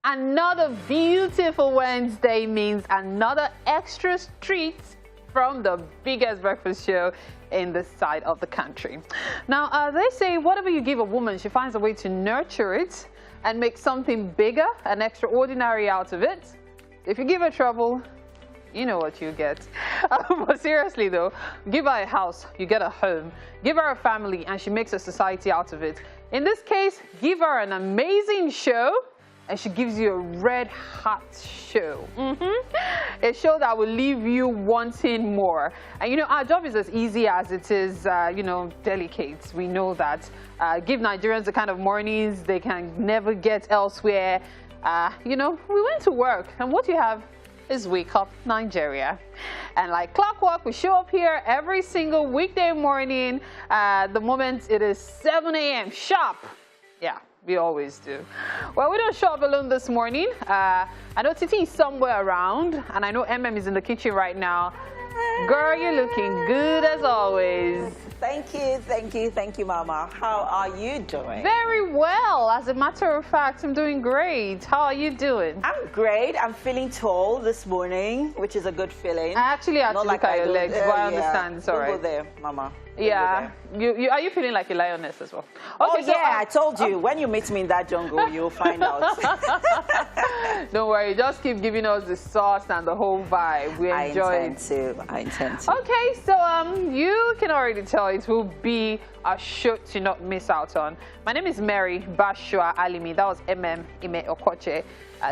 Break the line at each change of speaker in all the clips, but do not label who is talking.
Another beautiful Wednesday means another extra treat from the biggest breakfast show in this side of the country. Now, they say whatever you give a woman, she finds a way to nurture it and make something bigger and extraordinary out of it. If you give her trouble, you know what you get. But seriously though, give her a house, you get a home. Give her a family, and she makes a society out of it. In this case, give her an amazing show, and she gives you a red hot show. A show that will leave you wanting more. And you know, our job is as easy as it is, you know, delicate. We know that. Give Nigerians the kind of mornings they can never get elsewhere. You know, we went to work, and what you have is Wake Up Nigeria. And like clockwork, we show up here every single weekday morning. The moment it is 7 a.m. sharp. Yeah. We always do. Well, we don't show up alone this morning. I know Titi is somewhere around, and I know MM is in the kitchen right now. Girl, you're looking good as always.
Thank you, Mama. How are you doing?
Very well. As a matter of fact, I'm doing great. How are you doing?
I'm great. I'm feeling tall this morning, which is a good feeling.
I actually had to look at your legs, but I understand. It's all right.
Don't go there, Mama.
Yeah. Are you feeling like a lioness as well?
Okay, so yeah, I told you. When you meet me in that jungle, you'll find out.
Don't worry. Just keep giving us the sauce and the whole vibe. We enjoy it.
I intend to.
Okay, so you can already tell it will be a show to not miss out on. My name is Mary Bashua Alimi. That was MM Ime Okoche.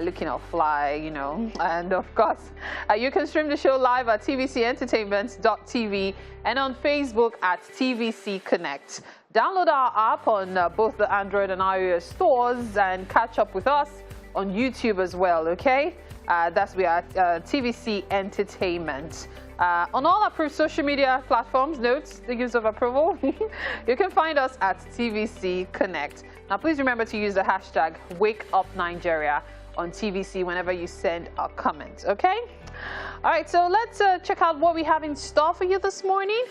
Looking all fly, you know. And of course, you can stream the show live at tvcentertainment.tv and on Facebook at TVC Connect. Download our app on both the Android and iOS stores and catch up with us on YouTube as well, okay? That's we are TVC Entertainment. On all approved social media platforms, notes the use of approval. You can find us at TVC Connect. Now, please remember to use the hashtag #WakeUpNigeria on TVC whenever you send a comment, okay? All right, so let's check out what we have in store for you this morning.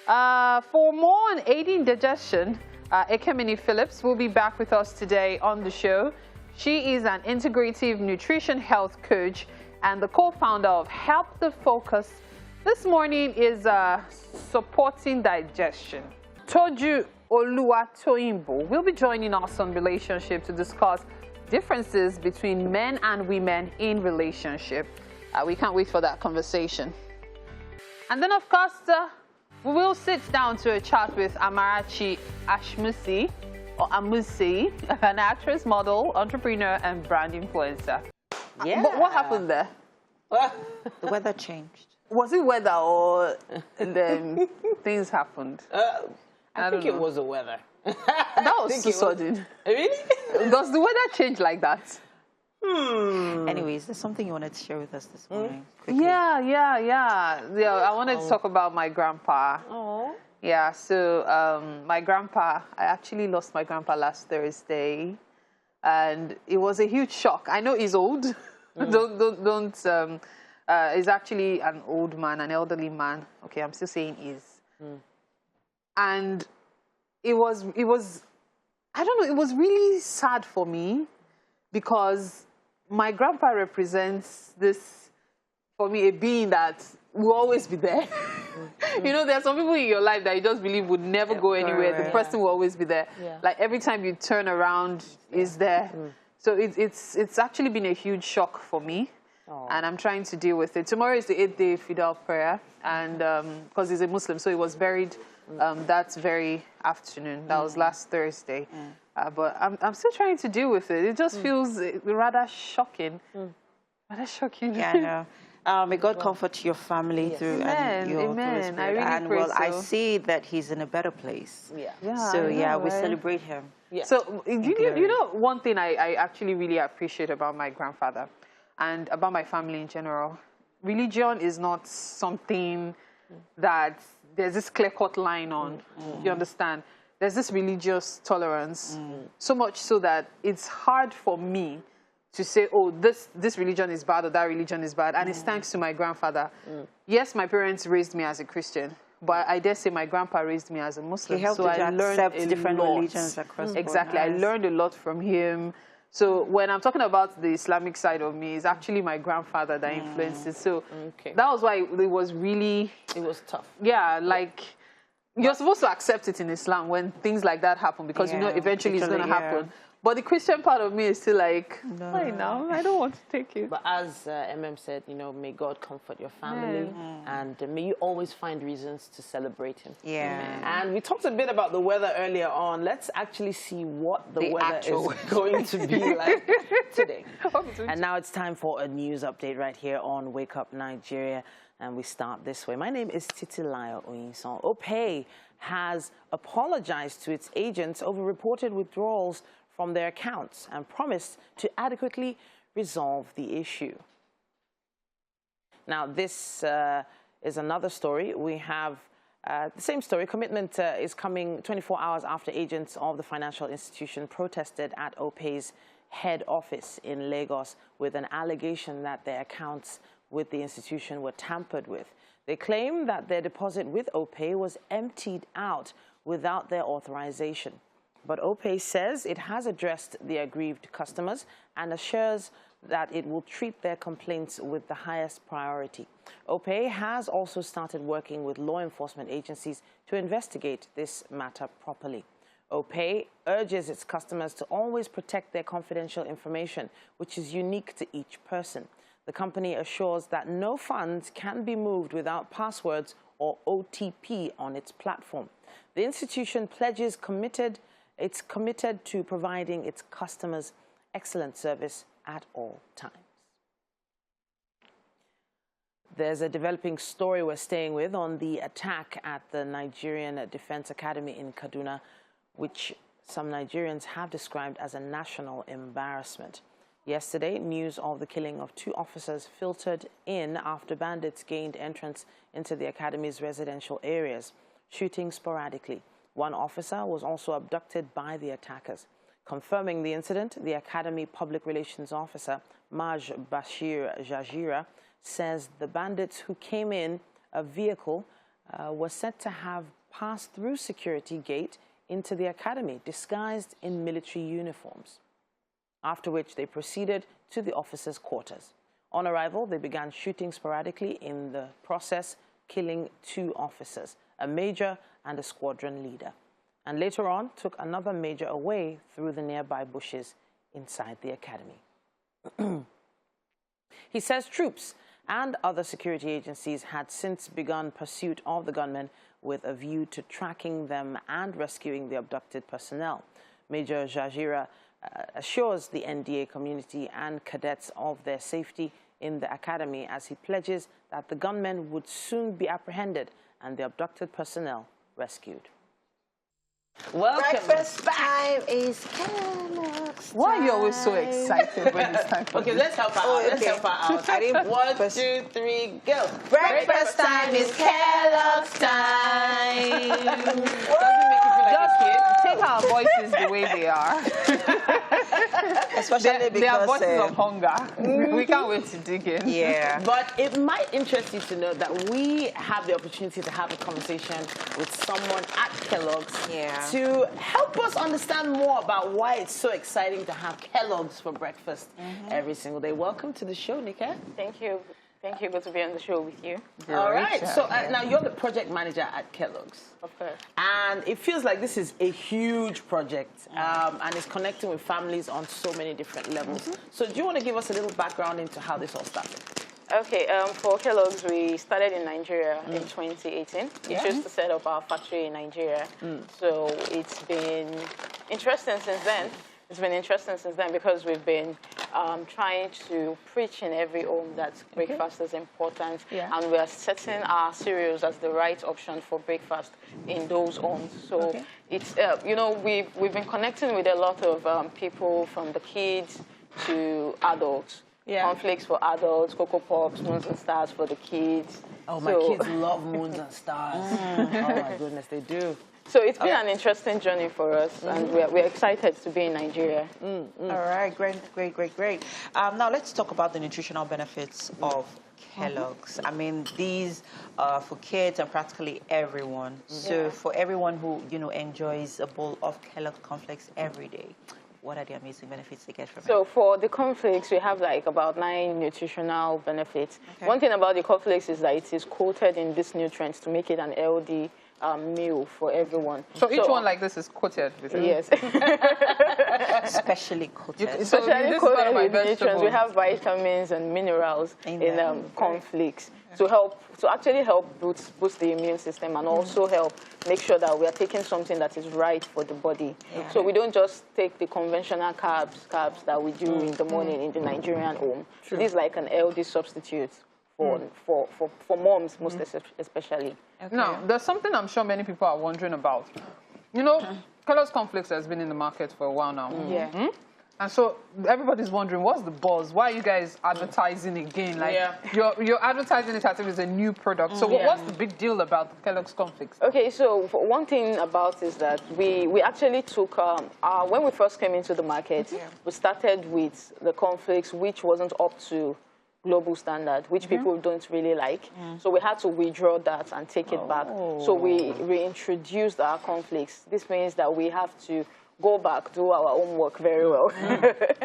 For more on aiding digestion, Ekemini Phillips will be back with us today on the show. She is an integrative nutrition health coach and the co-founder of Help the Focus. This morning is supporting digestion. Toju Oluwatoyinbo will be joining us on relationship to discuss differences between men and women in relationship. We can't wait for that conversation. And then, of course, we will sit down to a chat with Amarachi Ashmusy, or Amusi, an actress, model, entrepreneur, and brand influencer.
Yeah.
But what happened there?
The weather changed.
Was it weather or then things happened?
I think it was the weather.
That was so sudden.
Really?
Does the weather change like that?
Anyways, there's something you wanted to share with us this morning. Quickly.
Yeah. I wanted to talk about my grandpa.
Oh.
Yeah, so my grandpa, I actually lost my grandpa last Thursday, and it was a huge shock. I know he's old. He's actually an old man, an elderly man. Okay, I'm still saying is. And it was, I don't know, it was really sad for me because my grandpa represents this, for me, a being that will always be there. You know, there are some people in your life that you just believe would never go anywhere. The person will always be there. Yeah. Like every time you turn around, is there. So it's actually been a huge shock for me. And I'm trying to deal with it. Tomorrow is the 8th-day Fidel prayer, and because he's a Muslim, so he was buried that very afternoon. That was last Thursday. But I'm still trying to deal with it. It just feels rather shocking. Rather shocking.
Yeah, I know. May God comfort your family through and your
Amen. I really pray
well,
so.
I see that he's in a better place.
Yeah.
So
I know,
we
right?
celebrate him.
Yeah.
So you know, one thing I actually really appreciate about my grandfather and about my family in general, religion is not something that there's this clear-cut line on. You understand? There's this religious tolerance, so much so that it's hard for me to say, oh, this religion is bad or that religion is bad. And it's thanks to my grandfather. Yes, my parents raised me as a Christian, but I dare say my grandpa raised me as a Muslim.
He helped
so
you
I learned
accept
a
different
lot.
religions across the board.
Exactly. I learned a lot from him. So when I'm talking about the Islamic side of me, it's actually my grandfather that influenced it. So that was why it was really...
It was tough.
Yeah, like... You're supposed to accept it in Islam when things like that happen because you know eventually it's going to happen. But the Christian part of me is still like, why now? I don't want to take it.
But as MM said, you know, may God comfort your family and may you always find reasons to celebrate him.
Yeah.
And we talked a bit about the weather earlier on. Let's actually see what the weather is going to be like today. And now it's time for a news update right here on Wake Up Nigeria. And we start this way. My name is Titilayo Oyinson. OPay has apologized to its agents over reported withdrawals from their accounts and promised to adequately resolve the issue. Now, this is another story. We have the same story. Commitment is coming 24 hours after agents of the financial institution protested at OPay's head office in Lagos with an allegation that their accounts with the institution were tampered with. They claim that their deposit with OPay was emptied out without their authorization. But OPay says it has addressed the aggrieved customers and assures that it will treat their complaints with the highest priority. OPay has also started working with law enforcement agencies to investigate this matter properly. OPay urges its customers to always protect their confidential information, which is unique to each person. The company assures that no funds can be moved without passwords or OTP on its platform. The institution pledges it's committed to providing its customers excellent service at all times. There's a developing story we're staying with on the attack at the Nigerian Defense Academy in Kaduna, which some Nigerians have described as a national embarrassment. Yesterday, news of the killing of 2 officers filtered in after bandits gained entrance into the academy's residential areas, shooting sporadically. 1 officer was also abducted by the attackers. Confirming the incident, the Academy Public Relations Officer, Maj Bashir Jajira, says the bandits who came in a vehicle were said to have passed through security gate into the academy, disguised in military uniforms, after which they proceeded to the officers' quarters. On arrival, they began shooting sporadically, in the process killing 2 officers, a major and a squadron leader, and later on took another major away through the nearby bushes inside the academy. He says troops and other security agencies had since begun pursuit of the gunmen with a view to tracking them and rescuing the abducted personnel. Major Jajira assures the NDA community and cadets of their safety in the academy as he pledges that the gunmen would soon be apprehended and the abducted personnel rescued. Welcome
Breakfast
back.
time is Kellogg's.
Why are you always so excited when it's time for
Okay,
this?
let's help her out. Let's help her out.
I didn't
1, 2, 3, go.
Breakfast time is Kellogg's time.
Doesn't make you feel like a kid.
Take our voices the way they are.
Especially
they are
because
voices of hunger. We can't wait to dig in.
yeah.
But it might interest you to know that we have the opportunity to have a conversation with someone at Kellogg's to help us understand more about why it's so exciting to have Kellogg's for breakfast every single day. Welcome to the show, Nika.
Thank you. Thank you. Good to be on the show with you.
All right. So now you're the project manager at Kellogg's.
Of course.
And it feels like this is a huge project and it's connecting with families on so many different levels. So do you want to give us a little background into how this all started?
Okay, for Kellogg's, we started in Nigeria in 2018. We chose to set up our factory in Nigeria. So it's been interesting since then. It's been interesting since then because we've been trying to preach in every home that breakfast is important. And we are setting our cereals as the right option for breakfast in those homes. So it's, you know, we've been connecting with a lot of people, from the kids to adults. Cornflakes for adults, Cocoa Pops, Moons and Stars for the kids.
Oh, my kids love Moons and Stars. Oh, my goodness, they do.
So it's been an interesting journey for us, and we're excited to be in Nigeria.
All right, great. Now let's talk about the nutritional benefits of Kellogg's. I mean, these are for kids and practically everyone. So for everyone who, you know, enjoys a bowl of Kellogg's cornflakes every day, what are the amazing benefits they get from it?
So for the cornflakes, we have like about 9 nutritional benefits.
Okay.
One thing about the cornflakes is that it is coated in these nutrients to make it an healthy meal for everyone.
So each one like this is coated with it?
Yes.
Especially coated.
So
Especially
this is one
coated
of my
with nutrients.
vegetables.
We have vitamins and minerals
In
in
there.
cornflakes to actually help boost the immune system and also help make sure that we are taking something that is right for the body.
Yeah.
So we don't just take the conventional carbs that we do in the morning in the Nigerian home. So this is like an healthy substitute for moms, most especially.
Okay.
Now, there's something I'm sure many people are wondering about. You know, Kellogg's cornflakes has been in the market for a while now.
Yeah.
And so everybody's wondering, what's the buzz? Why are you guys advertising again? Like, you're advertising it as if it's a new product. So what's the big deal about the Kellogg's cornflakes?
Okay, so one thing about is that we actually took, when we first came into the market, we started with the cornflakes, which wasn't up to global standard, which people don't really like. So we had to withdraw that and take it back. So we reintroduced our cornflakes. This means that we have to go back, do our homework very well.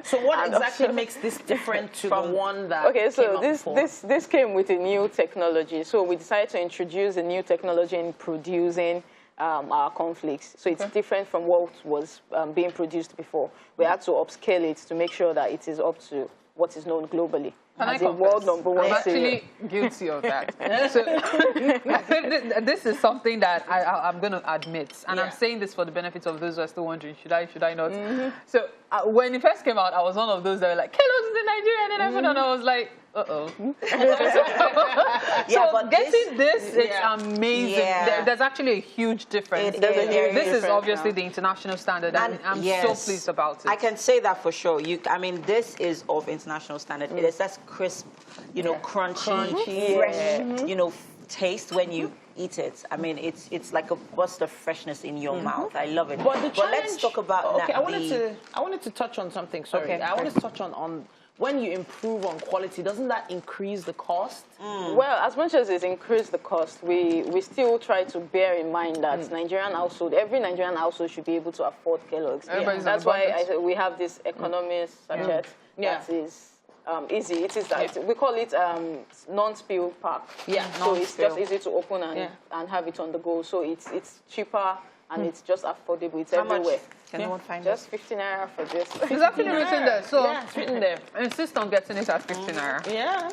So what exactly makes this different to the one that
Okay, so
came up before?
this came with a new technology. So we decided to introduce a new technology in producing our cornflakes. So it's different from what was being produced before. We had to upscale it to make sure that it is up to what is known globally. As a world #1
I'm
cereal.
actually guilty of that. So this is something that I'm going to admit, and I'm saying this for the benefit of those who are still wondering, should I not? So when it first came out, I was one of those that were like, Kellogg's in Nigeria, and everything, and I was like, uh-oh.
Yeah,
so
but
getting this, it's amazing.
Yeah.
There's actually a huge difference.
There's a huge
This is
difference
obviously
now.
the international standard, and I'm so pleased about it.
I can say that for sure. I mean, this is of international standard. It is that crisp, you know, crunchy, fresh, you know, taste when you eat it. I mean, it's like a burst of freshness in your mouth. I love it.
But
let's talk about
I wanted to touch on something. Sorry,
Okay.
I wanted to touch on when you improve on quality. Doesn't that increase the cost?
Well, as much as it increased the cost, we still try to bear in mind that every Nigerian household should be able to afford Kellogg's. That's why we have this economist sachet that is easy. It is we call it non-spill pack. So it's just easy to open and have it on the go. So it's cheaper and it's just affordable. It's
How much
everywhere.
can anyone find
Just 15 naira for this.
It's actually written there, so
it's written there.
insist on getting it at 15 naira.
Yeah.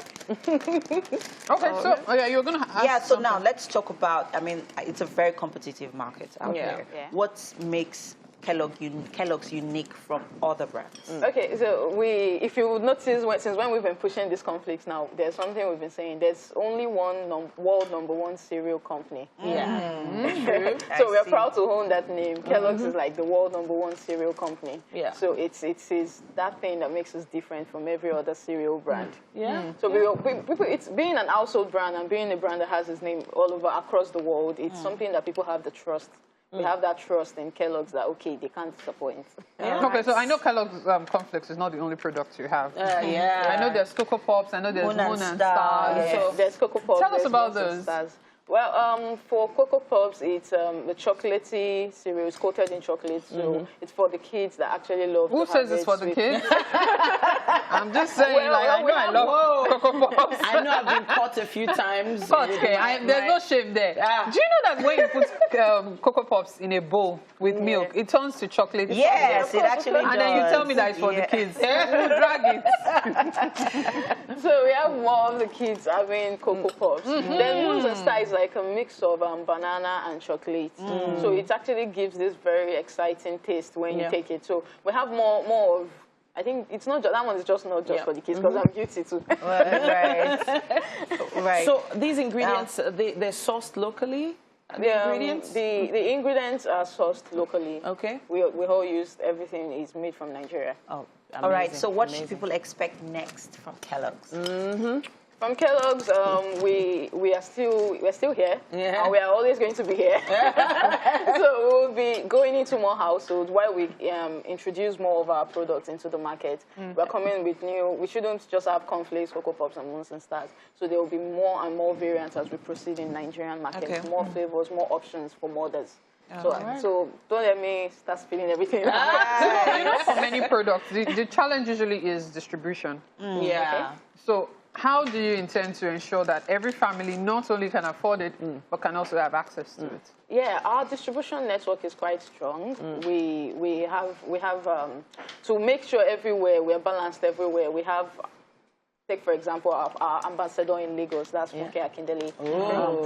Okay, so you're going to ask
so now let's talk about, I mean, it's a very competitive market out there.
Yeah.
What makes Kellogg's unique from other brands?
Okay, so if you would notice, since when we've been pushing these conflicts now, there's something we've been saying. There's only one world #1 cereal company. So we're proud to own that name. Kellogg's is like the world #1 cereal company. So it is that thing that makes us different from every other cereal brand. So it's being an household brand and being a brand that has its name all over across the world. It's something that people have the trust. We have that trust in Kellogg's that, okay, they can't disappoint.
Okay, so I know Kellogg's cornflakes is not the only product you have. I know there's Cocoa Pops, I know there's Moon and Stars.
So there's Cocoa Pops.
Tell us about those.
Well, for Cocoa Pops, it's the chocolatey cereal. It's coated in chocolate, so it's for the kids that actually love.
Who says it's for the kids? I'm just saying, I love Cocoa Pops.
I know I've been caught a few times.
There's no shame there. Do you know that when you put Cocoa Pops in a bowl with milk, it turns to chocolate?
Yes, it actually does.
And then you tell me that it's for the kids. We'll drag it.
So we have more of the kids having Cocoa Pops. Then Moons and Stars like a mix of banana and chocolate. So it actually gives this very exciting taste when you take it. So we have more of, I think it's not just, that one is just not just for the kids because I'm guilty too.
Right.
So these ingredients, they're sourced locally?
The ingredients are sourced locally.
Okay.
We all use, everything is made from Nigeria.
Oh, all right. So what should people expect next from Kellogg's?
From Kellogg's, we're still here, and we are always going to be here. So we'll be going into more households while we introduce more of our products into the market. We're coming with new. We shouldn't just have cornflakes, Cocoa Pops, and Moons and Stars. So there will be more and more variants as we proceed in Nigerian market. More flavors, more options for mothers. So don't let me start spilling everything.
For many products, the challenge usually is distribution.
Yeah.
So how do you intend to ensure that every family not only can afford it, but can also have access to it?
Yeah, our distribution network is quite strong. We have to make sure everywhere we're balanced everywhere. We have, take for example, our ambassador in Lagos, that's Smoky Akindele,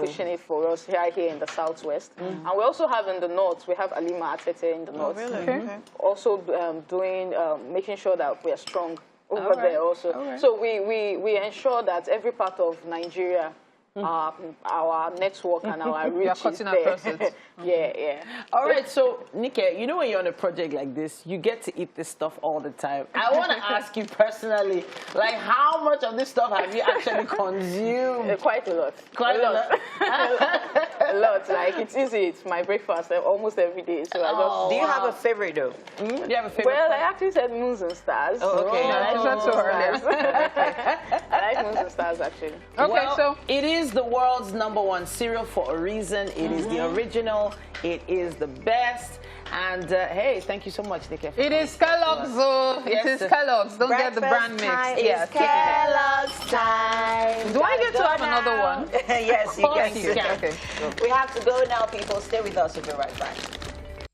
pushing it for us here in the southwest. And we also have in the north, we have Alima Atete in the north.
Really?
Okay.
Also doing, making sure that we are strong over there also. So we ensure that every part of Nigeria, our network and our reach is there. Yeah.
All right, so Nike, you know when you're on a project like this, you get to eat this stuff all the time. I want to ask you personally, like how much of this stuff have you actually consumed?
Quite a lot.
Quite a lot.
A lot. Like it's easy. It's my breakfast almost every day. So I just.
Do you have a favorite though?
Do you have a favorite?
Well, I actually said moons and stars.
Oh, okay.
I like
That's so
I like moons and stars actually.
Okay,
Well,
so
it is the world's #1 cereal for a reason. It is the original. It is the best. And hey, thank you so much, Nike.
it is Kellogg's. It is Kellogg's. Don't get the brand mix.
Yes, Kellogg's time.
Do I get to have another one?
Yes, you
course
can.
you can.
Okay.
We have to go now, people. Stay with us. We'll be right back.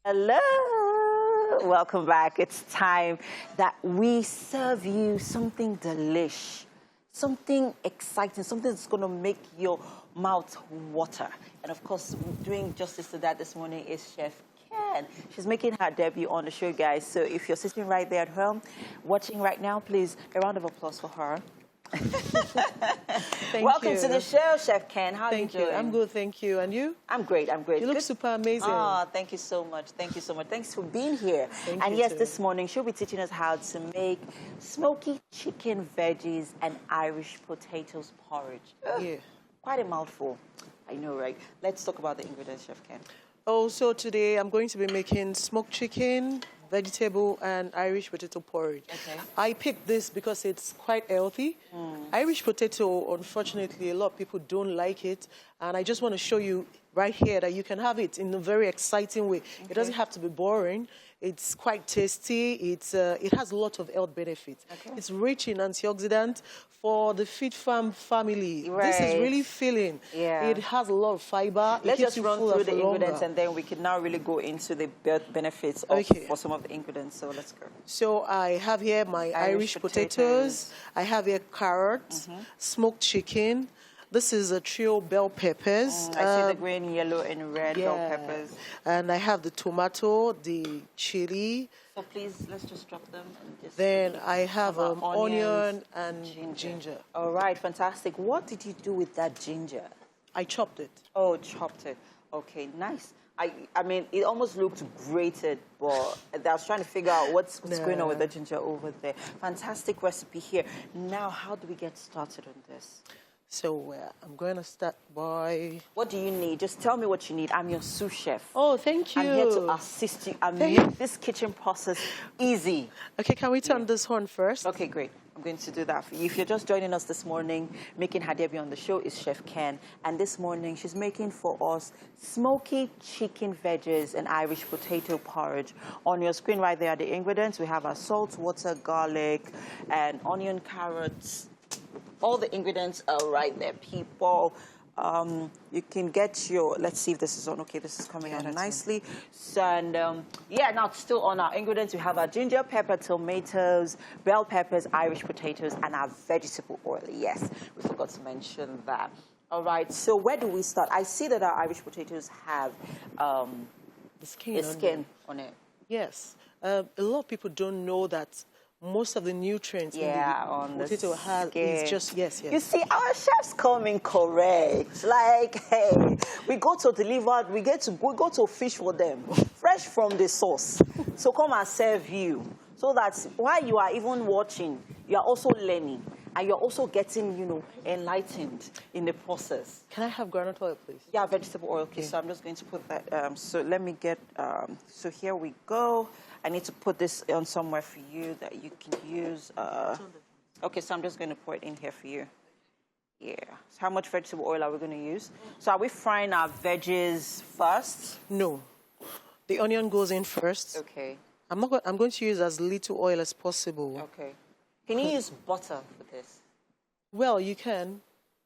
Hello. Welcome back. It's time that we serve you something delish, something exciting, something that's going to make your mouth water. And of course, doing justice to that this morning is Chef Ken. She's making her debut on the show, guys. So if you're sitting right there at home, watching right now, please, a round of applause for her. Welcome to the show, Chef Ken. How are you doing?
I'm good, thank you. And you?
I'm great. I'm great.
You look super amazing.
Oh, thank you so much. Thank you so much. Thanks for being here.
Thank
and
you
yes,
too.
this morning she'll be teaching us how to make smoky chicken veggies and Irish potatoes porridge. Ugh,
Yeah.
quite a mouthful. I know, right? Let's talk about the ingredients, Chef Ken.
Oh, so today I'm going to be making smoked chicken, vegetable, and Irish potato porridge.
Okay.
I picked this because it's quite healthy. Irish potato, unfortunately, a lot of people don't like it. And I just want to show you right here that you can have it in a very exciting way. It doesn't have to be boring. It's quite tasty. It has a lot of health benefits.
Okay.
It's rich in antioxidants for the Fit Farm family.
Right.
This is really filling.
Yeah.
It has a lot of fiber.
Let's
It keeps
just
you
run
fuller
through
for
the ingredients
longer.
and then we can now really go into the benefits of,
Okay.
for some of the ingredients. So let's go.
So I have here my Irish potatoes. I have here carrots, smoked chicken. This is a trio bell peppers.
I see the green, yellow, and red bell peppers.
And I have the tomato, the chili.
So please, let's just drop them. And just
Then I have
our
onion
onions,
and ginger.
All right, fantastic. What did you do with that ginger?
I chopped it.
Oh, chopped it. Okay, nice. I mean, it almost looked grated, but I was trying to figure out what's going on with the ginger over there. Fantastic recipe here. Now, how do we get started on this?
So I'm going to start by...
What do you need? Just tell me what you need. I'm your sous chef.
Oh, thank you.
I'm here to assist you and make this kitchen process easy.
Okay, can we turn this on first?
Okay, great. I'm going to do that for you. If you're just joining us this morning, making her debut on the show is Chef Ken. And this morning, she's making for us smoky chicken veggies and Irish potato porridge. On your screen right there are the ingredients. We have our salt, water, garlic, and onion, carrots. All the ingredients are right there, people. You can get your, let's see if this is on. Okay, this is coming out nicely. So, and yeah, now still on our ingredients, we have our ginger, pepper, tomatoes, bell peppers, Irish potatoes, and our vegetable oil. Yes, we forgot to mention that. All right, so where do we start? I see that our Irish potatoes have
The skin
a skin on it.
Yes. A lot of people don't know that most of the nutrients in
on
the potato has is just, yes.
You see, our chefs come in correct. Like, hey, we go to deliver, we go to fish for them, fresh from the source. So come and serve you. So that while you are even watching, you are also learning. And you're also getting, you know, enlightened in the process.
Can I have groundnut oil, please?
Yeah, vegetable oil. Okay, so I'm just going to put that. So let me get, so here we go. I need to put this on somewhere for you that you can use. Okay, so I'm just going to pour it in here for you. Yeah. So how much vegetable oil are we going to use? So are we frying our veggies first?
No. The onion goes in first.
Okay.
I'm going to use as little oil as possible.
Okay. Can you use butter for this?
Well, you can.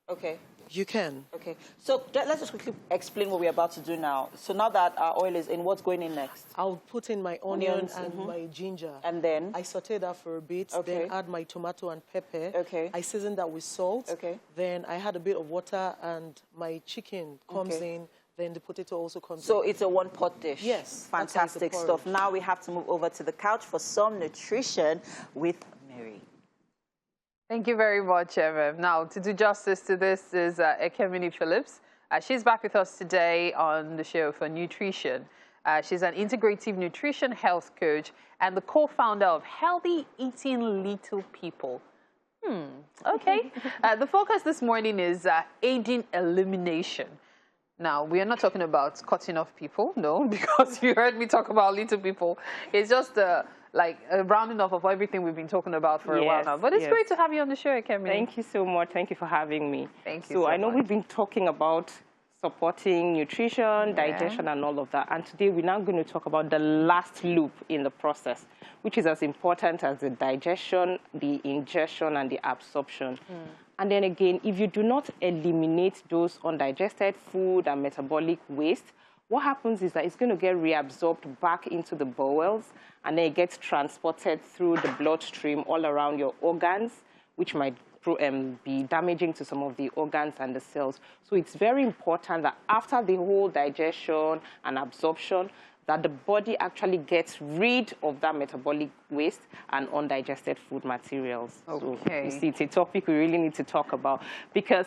Okay.
You can.
Okay. So let's just quickly explain what we're about to do now. So now that our oil is in, what's going in next?
I'll put in my onions and my ginger.
And then?
I saute that for a bit.
Okay.
Then add my tomato and pepper.
Okay.
I season that with salt.
Okay.
Then I add a bit of water and my chicken comes in. Then the potato also comes in.
So it's a one-pot dish.
Yes.
Fantastic stuff. Now we have to move over to the couch for some nutrition with Mary.
Thank you very much, Evan. Now, to do justice to this is Ekemini Phillips. She's back with us today on the show for nutrition. She's an integrative nutrition health coach and the co-founder of Healthy Eating Little People. Okay. The focus this morning is aging elimination. Now, we are not talking about cutting off people, no, because you heard me talk about little people. It's just like a rounding off of everything we've been talking about for a while now. But it's great to have you on the show, Kemi.
Thank you so much. Thank you for having me.
Thank you
so I know
much.
we've been talking about supporting nutrition, digestion, and all of that. And today we're now going to talk about the last loop in the process, which is as important as the digestion, the ingestion, and the absorption. And then again, if you do not eliminate those undigested food and metabolic waste, what happens is that it's going to get reabsorbed back into the bowels, and then it gets transported through the bloodstream all around your organs, which might be damaging to some of the organs and the cells. So it's very important that after the whole digestion and absorption, that the body actually gets rid of that metabolic waste and undigested food materials.
Okay.
So you see, it's a topic we really need to talk about, because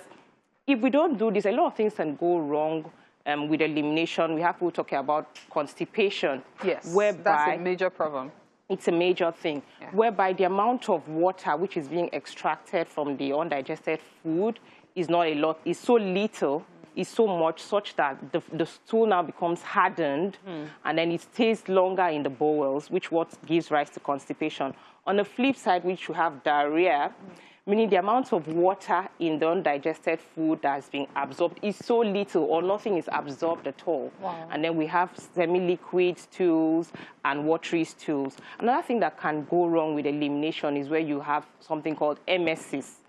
if we don't do this, a lot of things can go wrong with elimination. We have people talking about constipation.
Yes,
whereby
that's a major problem.
It's a major thing, whereby the amount of water which is being extracted from the undigested food is not a lot, is so little, is so much such that the stool now becomes hardened and then it stays longer in the bowels, which what gives rise to constipation. On the flip side, which you have diarrhea, meaning the amount of water in the undigested food that has been absorbed is so little or nothing is absorbed at all.
Wow.
And then we have semi-liquid stools and watery stools. Another thing that can go wrong with elimination is where you have something called emesis,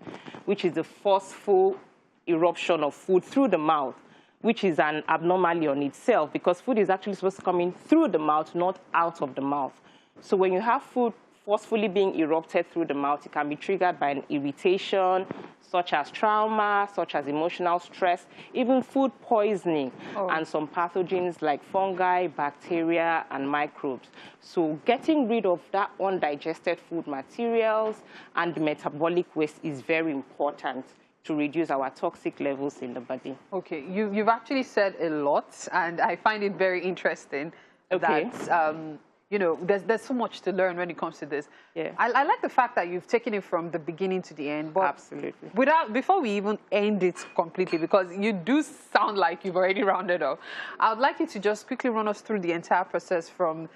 which is the forceful eruption of food through the mouth, which is an abnormality on itself, because food is actually supposed to come in through the mouth, not out of the mouth. So when you have food forcefully being erupted through the mouth, it can be triggered by an irritation, such as trauma, such as emotional stress, even food poisoning, and some pathogens like fungi, bacteria, and microbes. So getting rid of that undigested food materials and metabolic waste is very important to reduce our toxic levels in the body.
Okay, you've actually said a lot, and I find it very interesting that, you know, there's so much to learn when it comes to this.
Yeah.
I like the fact that you've taken it from the beginning to the end. But
absolutely.
Before we even end it completely, because you do sound like you've already rounded off, I would like you to just quickly run us through the entire process from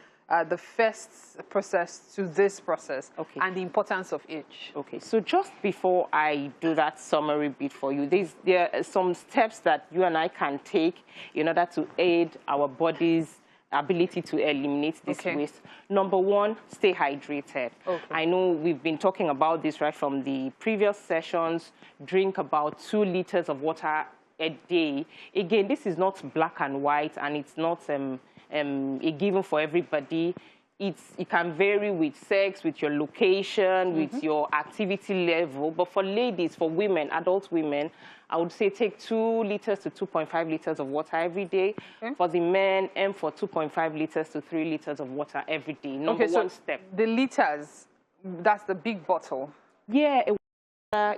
the first process to this process, and the importance of each.
Okay, so just before I do that summary bit for you, there are some steps that you and I can take in order to aid our body's ability to eliminate this waste. Number one, stay hydrated. I know we've been talking about this right from the previous sessions. Drink about 2 liters of water a day. Again, this is not black and white, and it's not a given for everybody. It can vary with sex, with your location, with your activity level. But for ladies, for women, adult women, I would say take 2 liters to 2.5 liters of water every day. For the men, aim for 2.5 liters to 3 liters of water every day. Number one step.
The liters, that's the big bottle.
Yeah.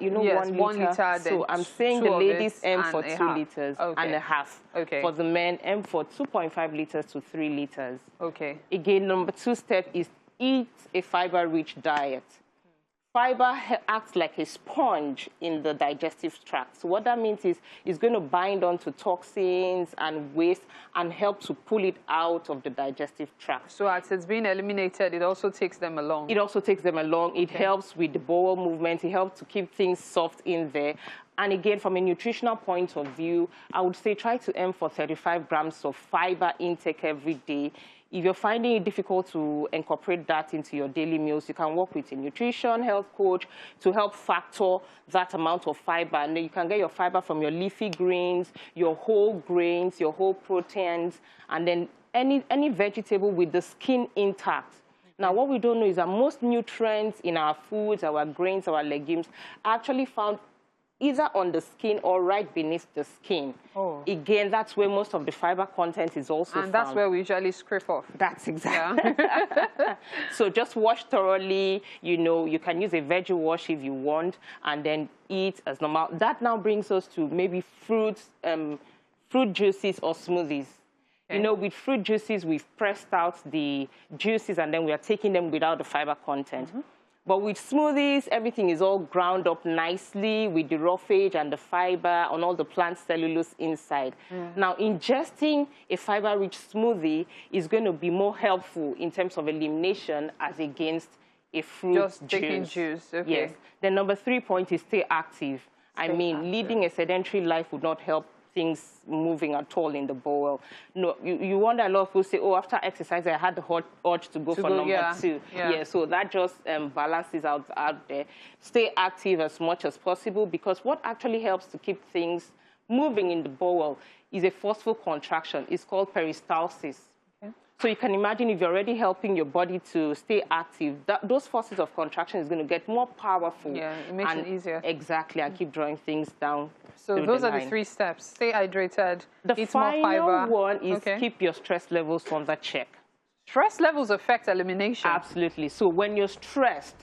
You know,
yes,
1 liter. So I'm saying the ladies aim for 2 liters and a half. For the men, aim for 2.5 liters to 3 liters. Again, number 2 step is eat a fiber-rich diet. Fiber acts like a sponge in the digestive tract. So what that means is it's going to bind onto toxins and waste and help to pull it out of the digestive tract.
So as it's being eliminated, it also takes them along.
It also takes them along. It helps with the bowel movement. It helps to keep things soft in there. And again, from a nutritional point of view, I would say try to aim for 35 grams of fiber intake every day. if you're finding it difficult to incorporate that into your daily meals, you can work with a nutrition health coach to help factor that amount of fiber. And then you can get your fiber from your leafy greens, your whole grains, your whole proteins, and then any vegetable with the skin intact. Now, what we don't know is that most nutrients in our foods, our grains, our legumes, are actually found either on the skin or right beneath the skin. Oh. Again, that's where most of the fiber content is also found.
And that's where we usually scrape off.
That's exactly. Yeah. So just wash thoroughly. You know, you can use a veggie wash if you want, and then eat as normal. That now brings us to maybe fruits, fruit juices or smoothies. Okay. You know, with fruit juices, we've pressed out the juices, and then we are taking them without the fiber content. Mm-hmm. But with smoothies, everything is all ground up nicely with the roughage and the fiber and all the plant cellulose inside. Mm. Now, ingesting a fiber-rich smoothie is going to be more helpful in terms of elimination as against a fruit juice.
Just taking juice, okay.
Yes. The number 3 point is stay active. Leading a sedentary life would not help things moving at all in the bowel. No, you wonder, a lot of people say, oh, after exercise, I had the hot urge to go for number 2. Yeah, so that just balances out there. Stay active as much as possible, because what actually helps to keep things moving in the bowel is a forceful contraction. It's called peristalsis. Okay. So you can imagine if you're already helping your body to stay active, those forces of contraction is going to get more powerful.
Yeah, it makes it easier.
Exactly, and keep drawing things down.
So those are the 3 steps. Stay hydrated, eat more fiber.
The final one is keep your stress levels under check.
Stress levels affect elimination?
Absolutely. So when you're stressed,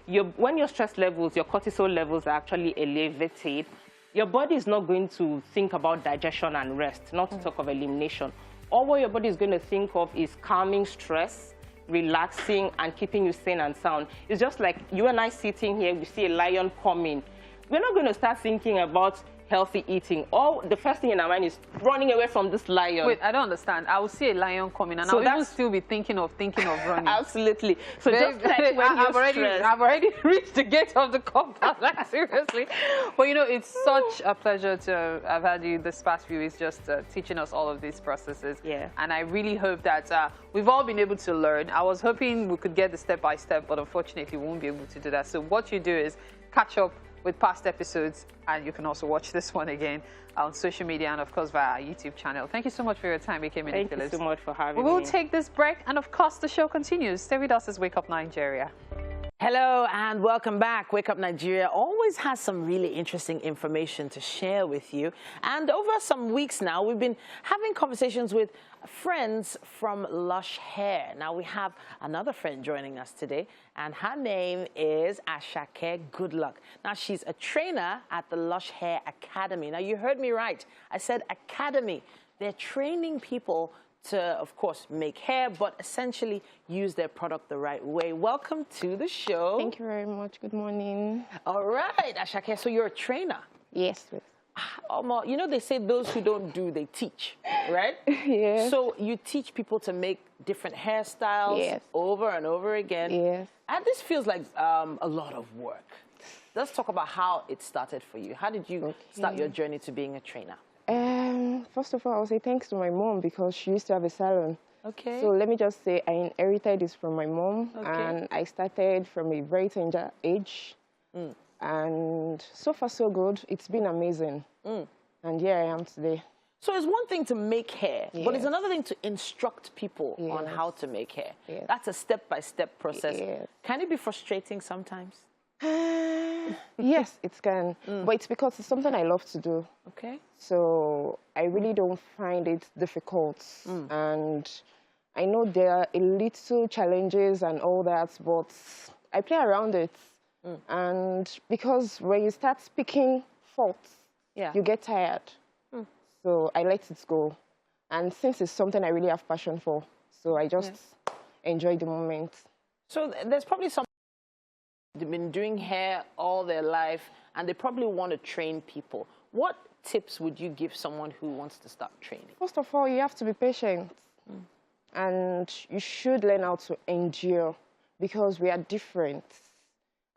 when your stress levels, your cortisol levels are actually elevated, your body is not going to think about digestion and rest, not to talk of elimination. All what your body is going to think of is calming stress, relaxing, and keeping you sane and sound. It's just like you and I sitting here, we see a lion coming. We're not going to start thinking about healthy eating. The first thing in our mind is running away from this lion.
Wait, I don't understand. I will see a lion coming, and I'll even still be thinking of running.
Absolutely. So just like when
I've already reached the gate of the compound, like seriously. But you know, it's such a pleasure to have had you this past few weeks, just teaching us all of these processes.
Yeah.
And I really hope that we've all been able to learn. I was hoping we could get the step-by-step, but unfortunately we won't be able to do that. So what you do is catch up with past episodes, and you can also watch this one again on social media and, of course, via our YouTube channel. Thank you so much for your time. Thank you
so much for having me.
We will take this break, and, of course, the show continues. Stay with us as Wake Up Nigeria.
Hello and welcome back. Wake Up Nigeria always has some really interesting information to share with you. And over some weeks now, we've been having conversations with friends from Lush Hair. Now we have another friend joining us today, and her name is Ashake Goodluck. Now she's a trainer at the Lush Hair Academy. Now you heard me right. I said academy. They're training people to, of course, make hair, but essentially use their product the right way. Welcome to the show.
Thank you very much. Good morning.
All right, Ashake, so you're a trainer.
Yes, please.
You know, they say those who don't do, they teach, right?
Yes.
So you teach people to make different hairstyles over and over again.
Yes.
And this feels like a lot of work. Let's talk about how it started for you. How did you start your journey to being a trainer?
First of all, I'll say thanks to my mom, because she used to have a salon.
Okay.
So let me just say I inherited this from my mom, and I started from a very tender age. And so far, so good. It's been amazing. And here I am today.
So it's one thing to make hair, but it's another thing to instruct people on how to make hair. That's a step-by-step process. Can it be frustrating sometimes?
Yes, it can. But it's because it's something I love to do.
Okay.
So I really don't find it difficult. And I know there are a little challenges and all that, but I play around it. And because when you start picking faults, you get tired. So I let it go. And since it's something I really have passion for, so I just enjoy the moment.
So there's probably some they've been doing hair all their life, and they probably want to train people. What tips would you give someone who wants to start training?
First of all, you have to be patient. And you should learn how to endure, because we are different.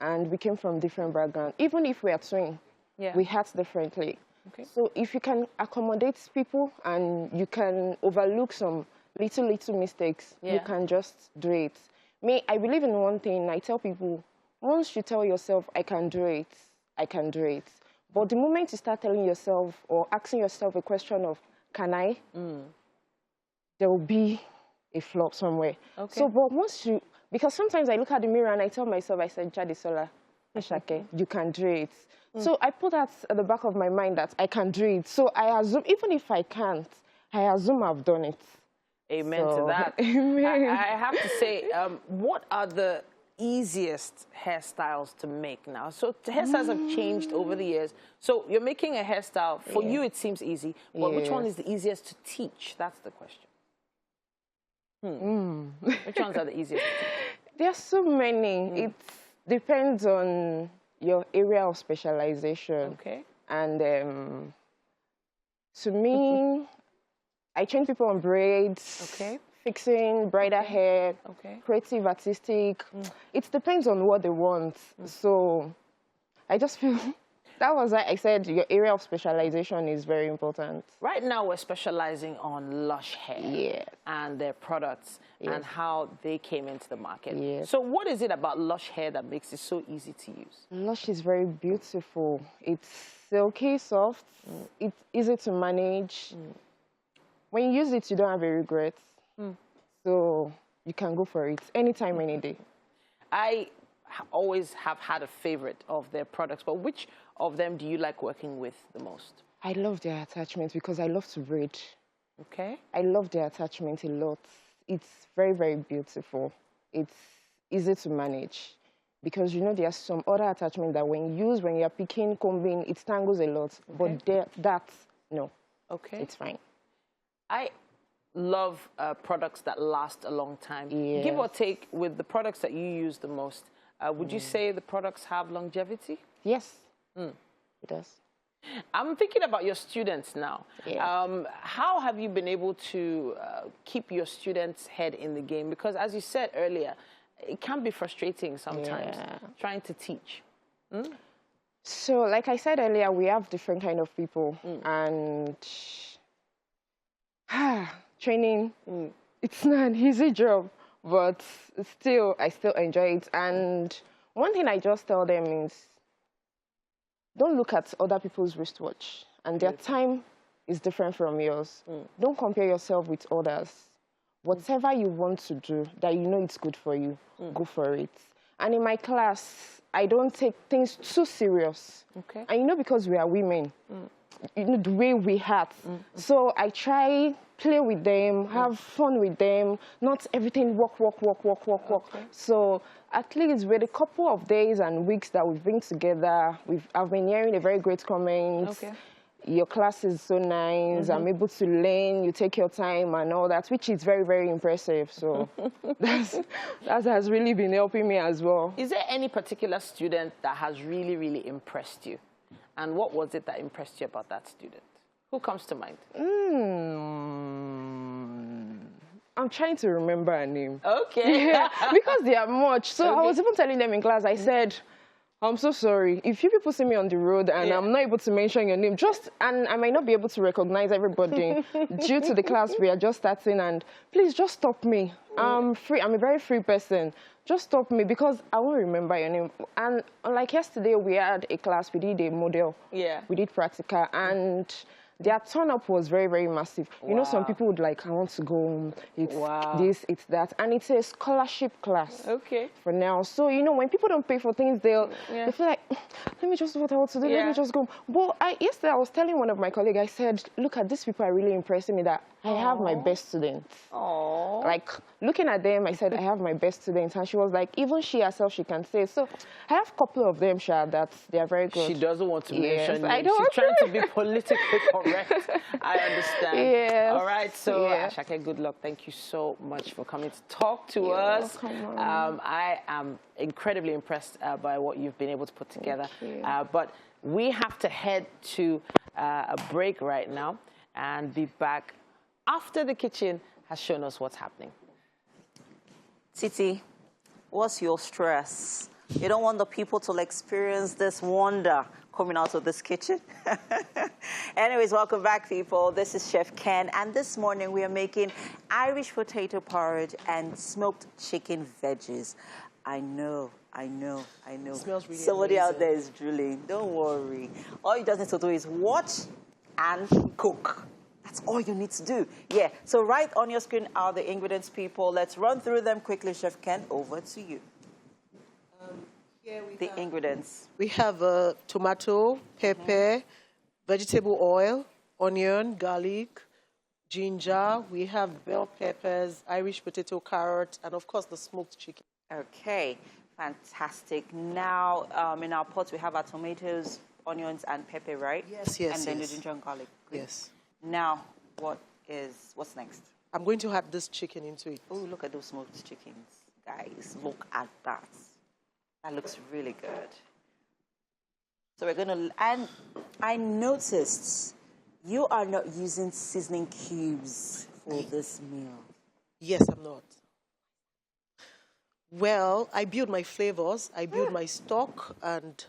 And we came from different backgrounds. Even if we are twins, we act differently. Okay. So if you can accommodate people and you can overlook some little mistakes, you can just do it. I believe in one thing. I tell people, once you tell yourself, I can do it, I can do it. But the moment you start telling yourself or asking yourself a question of, can I? There will be a flop somewhere. Okay. So, but once you, because sometimes I look at the mirror and I tell myself, I said, Jadisola, Ashake, you can do it. So I put that at the back of my mind that I can do it. So I assume, even if I can't, I assume I've done it.
Amen to that. Amen. I have to say, what are the easiest hairstyles to make now? So the hairstyles have changed over the years. So you're making a hairstyle. For you, it seems easy. But which one is the easiest to teach? That's the question. Which ones are the easiest to teach?
There are so many. It depends on your area of specialization.
Okay.
And to me, I train people on braids, fixing, bridal hair, creative, artistic. It depends on what they want. So I just feel that was why I said your area of specialization is very important.
Right now, we're specializing on Lush hair and their products and how they came into the market. So what is it about Lush hair that makes it so easy to use? Lush
is very beautiful. It's silky, soft. It's easy to manage. When you use it, you don't have a regret. So you can go for it anytime, any day.
I always have had a favorite of their products, but which of them do you like working with the most?
I love their attachments because I love to braid.
Okay.
I love their attachment a lot. It's very, very beautiful. It's easy to manage because, you know, there are some other attachments that when you're picking, combing, it tangles a lot. But no. Okay. It's fine.
I love products that last a long time. Give or take, with the products that you use the most, would you say the products have longevity?
Yes, it does.
I'm thinking about your students now. How have you been able to keep your students' head in the game? Because as you said earlier, it can be frustrating sometimes trying to teach.
So like I said earlier, we have different kind of people and training, it's not an easy job, but still, I still enjoy it. And one thing I just tell them is, don't look at other people's wristwatch. And their time is different from yours. Don't compare yourself with others. Whatever you want to do, that you know it's good for you, go for it. And in my class, I don't take things too serious. Okay. And you know, because we are women, you know, the way we act. So I try, play with them, have fun with them, not everything work. So at least with a couple of days and weeks that we've been together, I've been hearing a very great comment. Your class is so nice, I'm able to learn, you take your time and all that, which is very, very impressive. So that has really been helping me as well.
Is there any particular student that has really, really impressed you? And what was it that impressed you about that student? Who comes to mind?
I'm trying to remember her name.
Okay.
Because they are much. So I was even telling them in class, I said, I'm so sorry. If you people see me on the road and I'm not able to mention your name, and I might not be able to recognize everybody due to the class we are just starting, and please just stop me. I'm free. I'm a very free person. Just stop me because I won't remember your name. And like yesterday, we had a class. We did a model. We did practical, and their turn-up was very, very massive. You know, some people would like, I want to go home. It's this, it's that. And it's a scholarship class for now. So, you know, when people don't pay for things, they feel like, let me just do what I want to do. Let me just go. But yesterday, I was telling one of my colleagues, I said, look at these people are really impressing me that I have my best students. Like, looking at them, I said, I have my best students. And she was like, even she herself, she can say. So I have a couple of them, Sha, that they are very good.
She doesn't want to mention names. She's trying to be politically correct. I understand. All right. So, Ashake, good luck. Thank you so much for coming to talk to us. I am incredibly impressed by what you've been able to put together. But we have to head to a break right now and be back after the kitchen has shown us what's happening.
Titi, what's your stress? You don't want the people to experience this wonder coming out of this kitchen. Anyways, welcome back, people. This is Chef Ken, and this morning we are making Irish potato porridge and smoked chicken veggies. I know.
It smells really
Somebody
amazing.
out there is drooling. Don't worry. All you just need to do is watch and cook. That's all you need to do. Yeah, so right on your screen are the ingredients, people. Let's run through them quickly. Chef Ken, over to you.
Here we
The ingredients.
We have tomato, pepper, vegetable oil, onion, garlic, ginger. We have bell peppers, Irish potato, carrot, and of course the smoked chicken.
Okay, fantastic. Now, in our pot, we have our tomatoes, onions, and pepper, right?
Yes.
And then the ginger and garlic. Good.
Yes.
Now, what's next?
I'm going to add this chicken into it.
Oh, look at those smoked chickens, guys. Look at that. That looks really good. So we're gonna, and I noticed you are not using seasoning cubes for this meal.
Yes, I'm not. Well, I build my flavors, I build my stock, and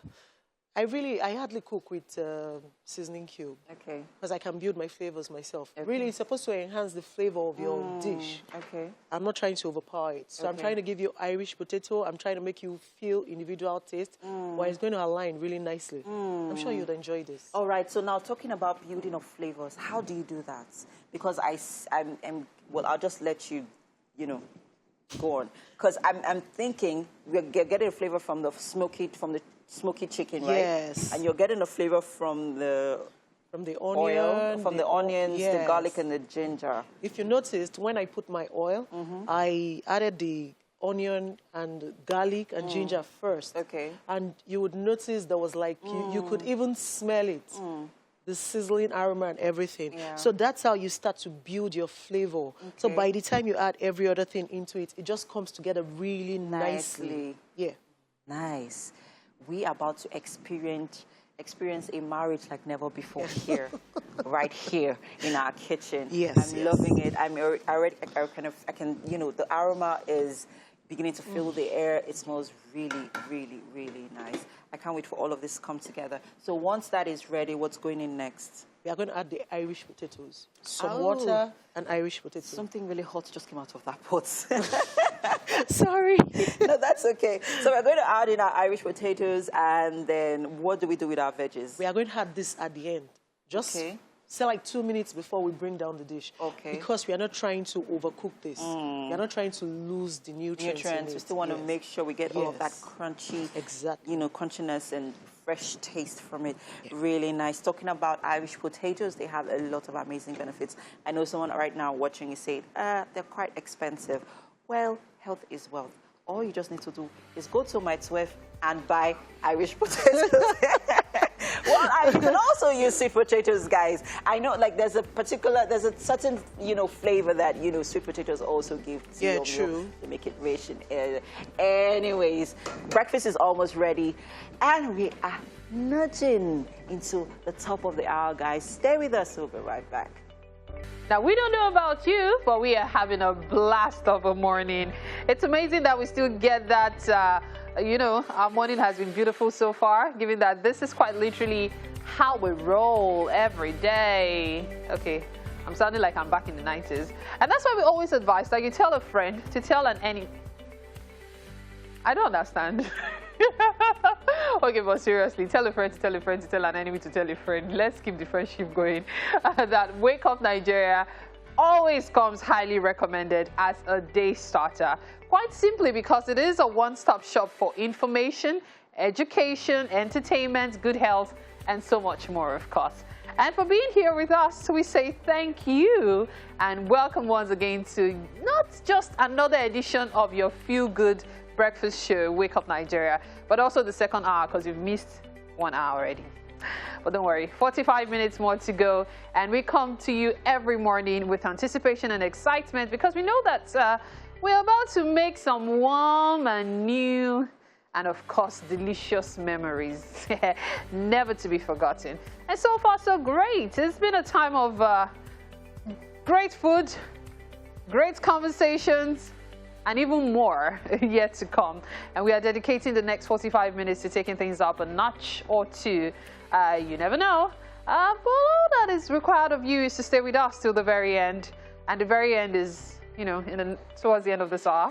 I hardly cook with seasoning cube.
Okay.
Because I can build my flavors myself.
Okay.
Really, it's supposed to enhance the flavor of your dish.
Okay.
I'm not trying to overpower it. So I'm trying to give you Irish potato. I'm trying to make you feel individual taste, but it's going to align really nicely. I'm sure you'd enjoy this.
All right, so now talking about building of flavors, how do you do that? Because well, I'll just let you, go on. Because I'm thinking we're getting a flavor from the smoky chicken, right?
Yes.
And you're getting a flavor from the
onion,
oil, from the onions,
yes.
the garlic, and the ginger.
If you noticed, when I put my oil, I added the onion and garlic and ginger first.
Okay.
And you would notice there was like, you could even smell it. The sizzling aroma and everything.
Yeah.
So that's how you start to build your flavor. Okay. So by the time you add every other thing into it, it just comes together really nicely. Yeah.
Nice. We are about to experience a marriage like never before here, right here in our kitchen.
Yes.
I'm loving it. I can, the aroma is beginning to fill the air. It smells really, really, really nice. I can't wait for all of this to come together. So once that is ready, what's going in next?
We are going to add the Irish potatoes. Some water and Irish potatoes.
Something really hot just came out of that pot.
Sorry.
No, that's okay. So we're going to add in our Irish potatoes, and then what do we do with our veggies?
We are going to add this at the end. Just say like 2 minutes before we bring down the dish.
Okay.
Because we are not trying to overcook this. We are not trying to lose the nutrients in it.
We still want to make sure we get all of that crunchy, crunchiness and fresh taste from it. Really nice. Talking about Irish potatoes, they have a lot of amazing benefits. I know someone right now watching is saying, they're quite expensive. Well, health is wealth. All you just need to do is go to my 12 and buy Irish potatoes. Well, you can also use sweet potatoes, guys. I know, like, there's a certain, flavor that, sweet potatoes also give to your meal to make it rich and anyways, breakfast is almost ready, and we are nudging into the top of the hour, guys. Stay with us. We'll be right back.
Now, we don't know about you, but we are having a blast of a morning. It's amazing that we still get that, our morning has been beautiful so far, given that this is quite literally how we roll every day. Okay, I'm sounding like I'm back in the 90s. And that's why we always advise that you tell a friend to tell an enemy. I don't understand. Okay, but seriously, tell a friend to tell a friend to tell an enemy to tell a friend. Let's keep the friendship going. That Wake Up Nigeria always comes highly recommended as a day starter. Quite simply because it is a one-stop shop for information, education, entertainment, good health, and so much more, of course. And for being here with us, we say thank you and welcome once again to not just another edition of your feel-good breakfast show, Wake Up Nigeria, but also the second hour, because you've missed 1 hour already. But don't worry, 45 minutes more to go, and we come to you every morning with anticipation and excitement, because we know that we're about to make some warm and new and, of course, delicious memories, never to be forgotten. And so far, so great. It's been a time of great food, great conversations, and even more yet to come. And we are dedicating the next 45 minutes to taking things up a notch or two. You never know. But all that is required of you is to stay with us till the very end. And the very end is, you know, towards the end of this hour.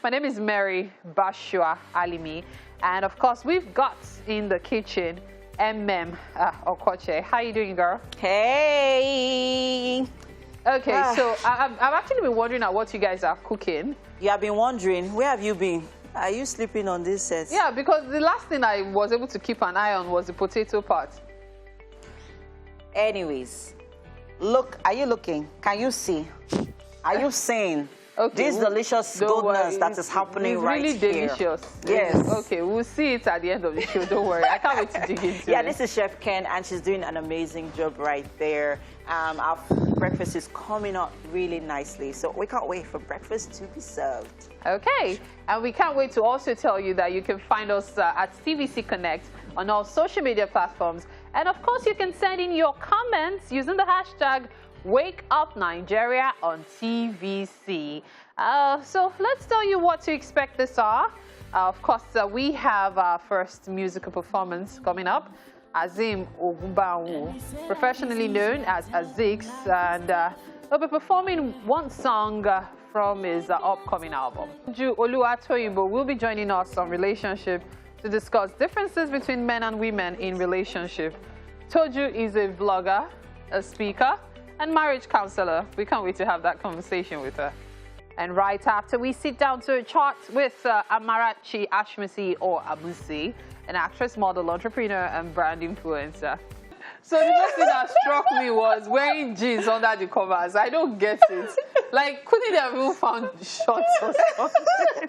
My name is Mary Bashua Alimi. And of course, we've got in the kitchen Okoche. How you doing, girl?
Hey.
Okay, so I've actually been wondering at what you guys are cooking.
You have been wondering, where have you been? Are you sleeping on this set?
Yeah, because the last thing I was able to keep an eye on was the potato part.
Anyways, look, are you looking? Can you see? Are you seeing this delicious goodness that is happening right here? It's really delicious.
Yes. Okay, we'll see it at the end of the show. Don't worry. I can't wait to dig into it.
Yeah, this is Chef Ken, and she's doing an amazing job right there. Our breakfast is coming up really nicely, so we can't wait for breakfast to be served.
Okay, and we can't wait to also tell you that you can find us at TVC Connect on all social media platforms. And of course, you can send in your comments using the hashtag #WakeUpNigeria on TVC. So let's tell you what to expect this hour. Of course, we have our first musical performance coming up. Azim Ogumbawu, professionally known as Azix, and he'll be performing one song from his upcoming album. Ju Oluwatoyinbo will be joining us on relationship to discuss differences between men and women in relationship. Toju is a vlogger, a speaker, and marriage counselor. We can't wait to have that conversation with her. And right after, we sit down to a chat with Amarachi Ashmusy, or Abusi, an actress, model, entrepreneur, and brand influencer. So the first thing that struck me was wearing jeans under the covers. I don't get it. Like, couldn't they have even found shorts or something?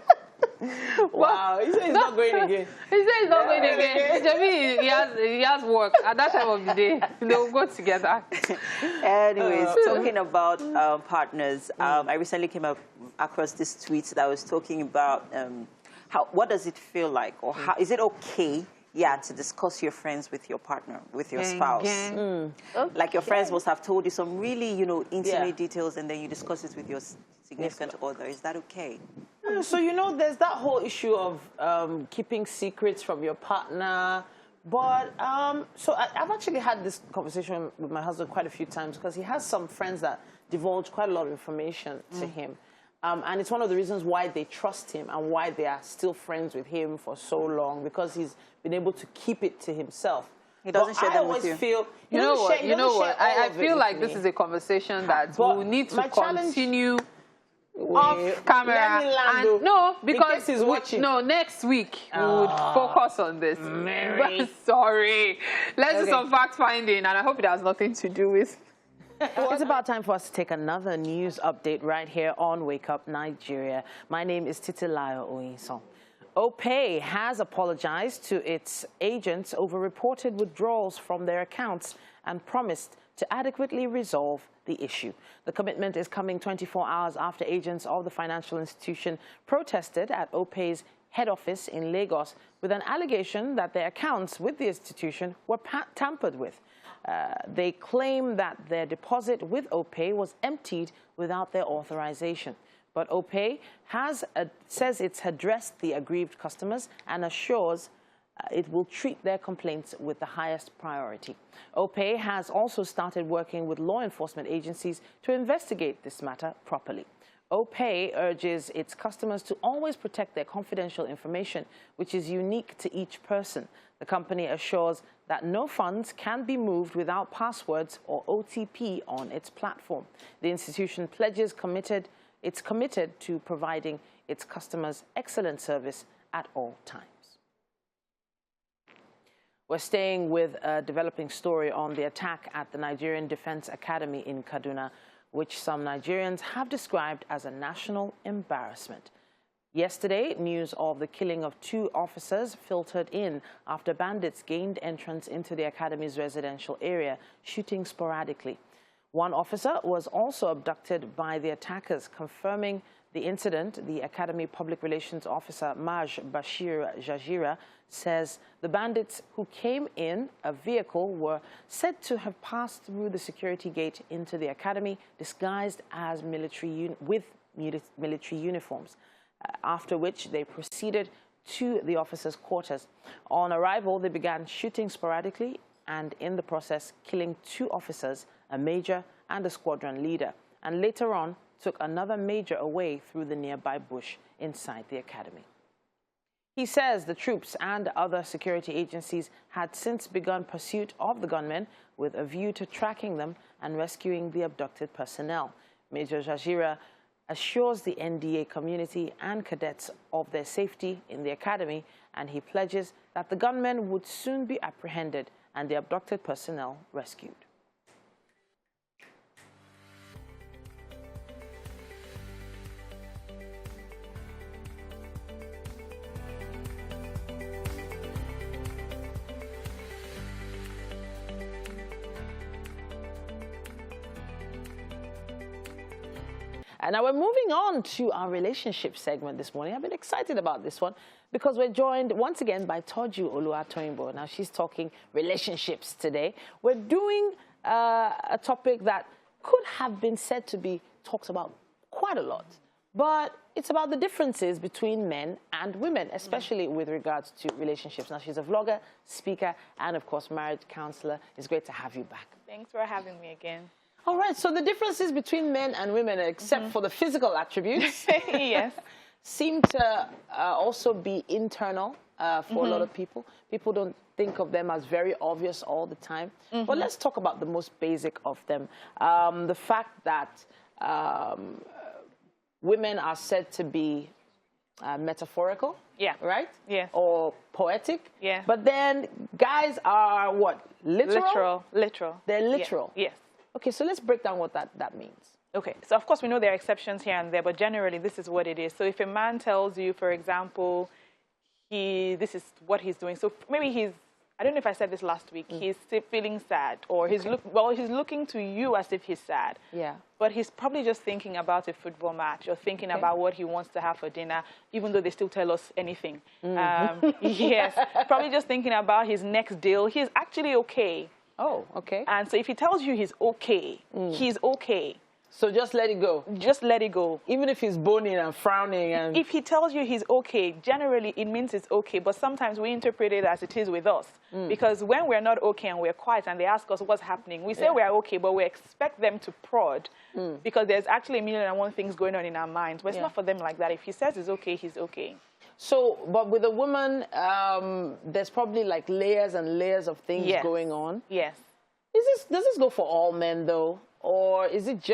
Wow, he said he's not going again.
He said he's not going again. Maybe he has work at that time of the day. They'll go together.
Anyways, talking about partners, I recently came across this tweet that was talking about what does it feel like, or how is it okay? Yeah, to discuss your friends with your partner, with your spouse. Like your friends must have told you some really, intimate details, and then you discuss it with your significant other. Is that okay?
So, there's that whole issue of keeping secrets from your partner. But, so I've actually had this conversation with my husband quite a few times, because he has some friends that divulge quite a lot of information to him. And it's one of the reasons why they trust him and why they are still friends with him for so long, because he's been able to keep it to himself.
He doesn't share them with you.
You know what? I feel like this is a conversation that we'll need to continue off camera. And no, because
he's watching.
No, next week we would focus on this. But sorry. Let's do some fact finding, and I hope it has nothing to do with.
It's about time for us to take another news update right here on Wake Up Nigeria. My name is Titilayo Oinson. OPay has apologized to its agents over reported withdrawals from their accounts and promised to adequately resolve the issue. The commitment is coming 24 hours after agents of the financial institution protested at OPay's head office in Lagos with an allegation that their accounts with the institution were tampered with. They claim that their deposit with OPay was emptied without their authorization. But OPay says it's addressed the aggrieved customers and assures it will treat their complaints with the highest priority. OPay has also started working with law enforcement agencies to investigate this matter properly. OPay urges its customers to always protect their confidential information, which is unique to each person. The company assures that no funds can be moved without passwords or OTP on its platform. The institution pledges it's committed to providing its customers excellent service at all times. We're staying with a developing story on the attack at the Nigerian Defense Academy in Kaduna, which some Nigerians have described as a national embarrassment. Yesterday, news of the killing of 2 officers filtered in after bandits gained entrance into the academy's residential area, shooting sporadically. One officer was also abducted by the attackers. Confirming the incident, the Academy Public Relations Officer Maj Bashir Jajira says the bandits who came in a vehicle were said to have passed through the security gate into the academy disguised as military uniforms. after which they proceeded to the officers' quarters. On arrival, they began shooting sporadically and in the process killing 2 officers, a major and a squadron leader, and later on took another major away through the nearby bush inside the academy. He says the troops and other security agencies had since begun pursuit of the gunmen with a view to tracking them and rescuing the abducted personnel. Major Jajira assures the NDA community and cadets of their safety in the academy, and he pledges that the gunmen would soon be apprehended and the abducted personnel rescued. And now we're moving on to our relationship segment this morning. I've been excited about this one because we're joined once again by Toju Oluwatoyinbo. Now she's talking relationships today. We're doing a topic that could have been said to be talked about quite a lot, but it's about the differences between men and women, especially with regards to relationships. Now she's a vlogger, speaker, and of course marriage counselor. It's great to have you back.
Thanks for having me again.
All right, so the differences between men and women, except for the physical attributes,
yes,
seem to also be internal for a lot of people. People don't think of them as very obvious all the time. But let's talk about the most basic of them. The fact that women are said to be metaphorical, right?
Yeah.
Or poetic.
Yeah.
But then guys are what? Literal?
Literal.
They're literal.
Yes.
Okay, so let's break down what that means.
Okay, so of course we know there are exceptions here and there, but generally this is what it is. So if a man tells you, for example, this is what he's doing. So maybe I don't know if I said this last week, he's feeling sad, or he's looking to you as if he's sad.
Yeah.
But he's probably just thinking about a football match or thinking about what he wants to have for dinner, even though they still tell us anything. Yes, probably just thinking about his next deal. He's actually okay.
Oh, okay.
And so if he tells you he's okay, he's okay.
So just let it go.
Just let it go.
Even if he's boning and frowning and...
If he tells you he's okay, generally it means it's okay, but sometimes we interpret it as it is with us. Because when we're not okay and we're quiet and they ask us what's happening, we say we're okay, but we expect them to prod because there's actually 1,000,001 things going on in our minds. But it's not for them like that. If he says he's okay, he's okay.
So, but with a woman, there's probably like layers and layers of things going on.
Yes.
Does this go for all men though? Or is it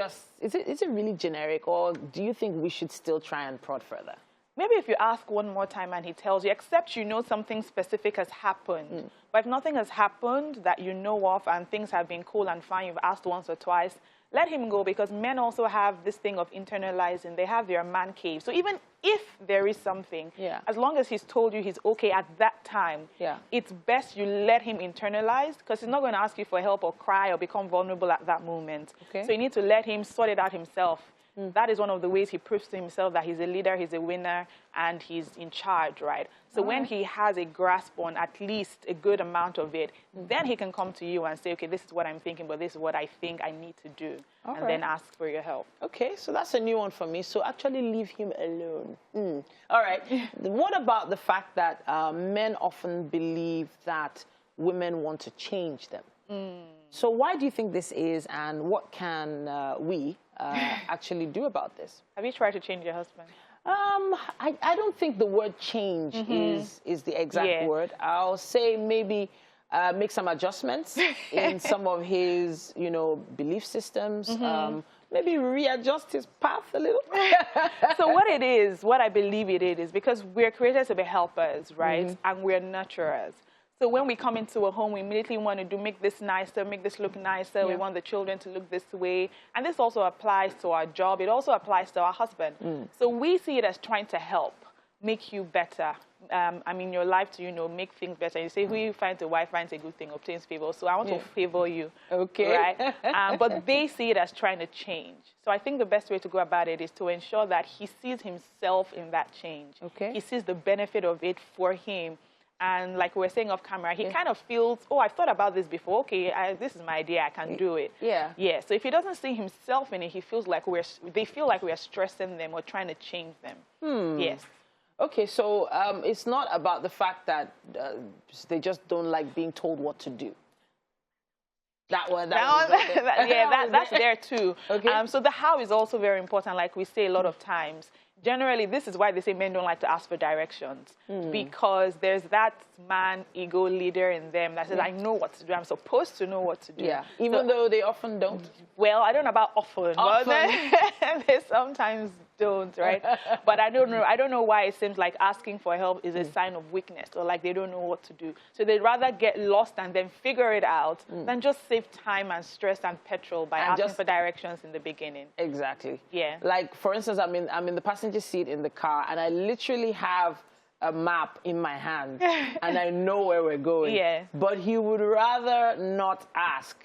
really generic? Or do you think we should still try and prod further?
Maybe if you ask one more time and he tells you, except you know something specific has happened. But if nothing has happened that you know of and things have been cool and fine, you've asked once or twice, let him go, because men also have this thing of internalizing. They have their man cave. So even if there is something, as long as he's told you he's okay at that time, it's best you let him internalize, because he's not going to ask you for help or cry or become vulnerable at that moment. Okay. So you need to let him sort it out himself. That is one of the ways he proves to himself that he's a leader, he's a winner, and he's in charge, right? So when he has a grasp on at least a good amount of it, then he can come to you and say, okay, this is what I'm thinking, but this is what I think I need to do, and then ask for your help. Okay,
so that's a new one for me. So actually leave him alone. All right. What about the fact that men often believe that women want to change them? So why do you think this is, and what can we actually do about this?
Have you tried to change your husband?
I don't think the word change is the exact word. I'll say maybe make some adjustments in some of his, belief systems. Maybe readjust his path a little.
So what I believe it is because we're created to be helpers, right? And we're nurturers. So when we come into a home, we immediately want to make this nicer, make this look nicer. We want the children to look this way. And this also applies to our job. It also applies to our husband. So we see it as trying to help, make you better. Your life to, make things better. You say, who you find a wife finds a good thing, obtains favor. So I want to favor you. Okay. Right? But they see it as trying to change. So I think the best way to go about it is to ensure that he sees himself in that change. Okay. He sees the benefit of it for him. and like we were saying off camera, he kind of feels, oh, I've thought about this before. Okay, this is my idea. I can do it.
Yeah.
Yeah. So if he doesn't see himself in it, he feels like they feel like we are stressing them or trying to change them. Yes.
Okay, so it's not about the fact that they just don't like being told what to do.
That's there too.
Okay.
So the how is also very important, like we say a lot of times. Generally, this is why they say men don't like to ask for directions, because there's that man ego leader in them that says, I know what to do. I'm supposed to know what to do.
Yeah, even though they often don't.
Well, I don't know about often. But they sometimes don't, right? But I don't know why it seems like asking for help is a sign of weakness, or like they don't know what to do. So they'd rather get lost and then figure it out than just save time and stress and petrol by asking for directions in the beginning.
Exactly.
Yeah.
Like, for instance, I'm in the passenger seat in the car, and I literally have a map in my hand, and I know where we're going.
Yeah.
But he would rather not ask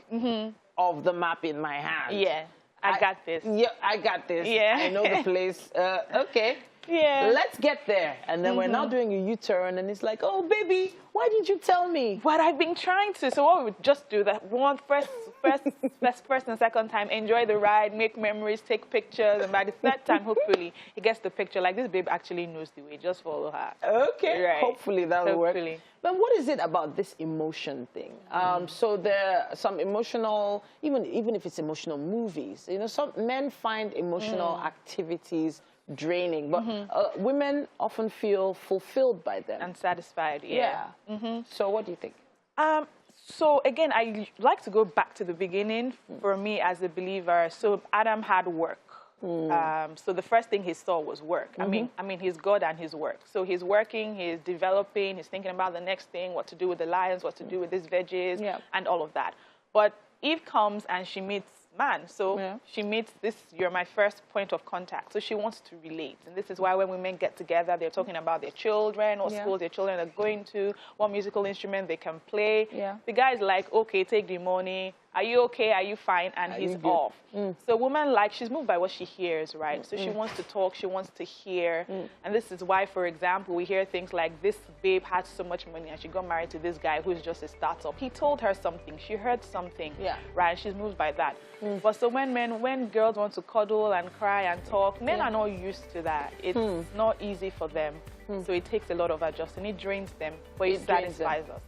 of the map in my hand.
Yeah. I got this.
Yeah, I got this.
Yeah.
I know the place. Okay.
Yeah.
Let's get there. And then we're now doing a U-turn, and it's like, oh, baby, why didn't you tell me?
But I've been trying to. So what we would just do that first and second time, enjoy the ride, make memories, take pictures, and by the third time, hopefully, he gets the picture. Like, this babe actually knows the way. Just follow her.
Okay. Right. Hopefully that'll work. But what is it about this emotion thing? So there are some emotional, even if it's emotional movies, you know, some men find emotional activities draining, but women often feel fulfilled by them.
And satisfied, yeah.
So what do you think?
So again, I like to go back to the beginning for me as a believer. So Adam had work. So the first thing he saw was work. I mean, he's God and his work. So he's working, he's developing, he's thinking about the next thing, what to do with the lions, what to do with these veggies, and all of that. But Eve comes and she meets man. So she meets this, you're my first point of contact. So she wants to relate. And this is why when women get together, they're talking about their children, what schools their children are going to, what musical instrument they can play. The guy's like, okay, take the money. Are you okay? Are you fine? And he's off. So woman, like, she's moved by what she hears, right? So she wants to talk, she wants to hear. And this is why, for example, we hear things like, this babe had so much money and she got married to this guy who's just a startup. He told her something, she heard something, right? She's moved by that. But so when girls want to cuddle and cry and talk, men are not used to that. It's not easy for them. So it takes a lot of adjusting. It drains them, but it satisfies us.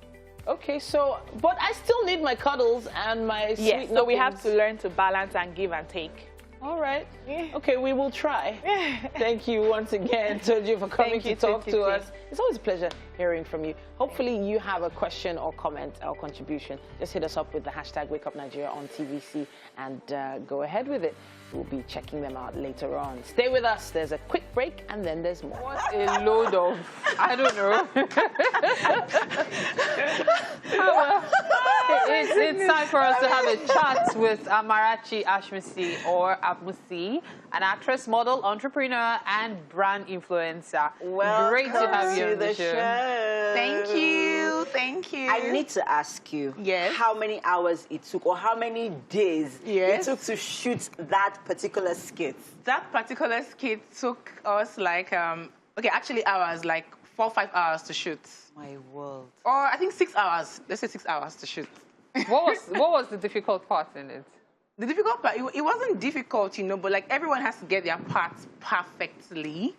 Okay, so, but I still need my cuddles and my sweet
Yes, so we have to learn to balance and give and take.
All right. Okay, we will try. Thank you once again, Toji, for coming to talk to us. It's always a pleasure hearing from you. Hopefully you have a question or comment or contribution. Just hit us up with the hashtag WakeUpNigeria on TVC and go ahead with it. We'll be checking them out later on. Stay with us. There's a quick break and then there's more.
What a load of, I don't know. It's time for us to have a chat with Amarachi Ashmusy, or Ashmusy, an actress, model, entrepreneur, and brand influencer.
Welcome
Great to have you on the show.
Thank you. Thank you.
I need to ask you how many hours it took or how many days it took to shoot that particular skit.
That particular skit took us like, okay, actually hours, like 4 or 5 hours to shoot.
My world.
Or I think 6 hours. Let's say 6 hours to shoot.
What was the difficult part in it?
The difficult part, it wasn't difficult, you know, but like everyone has to get their parts perfectly.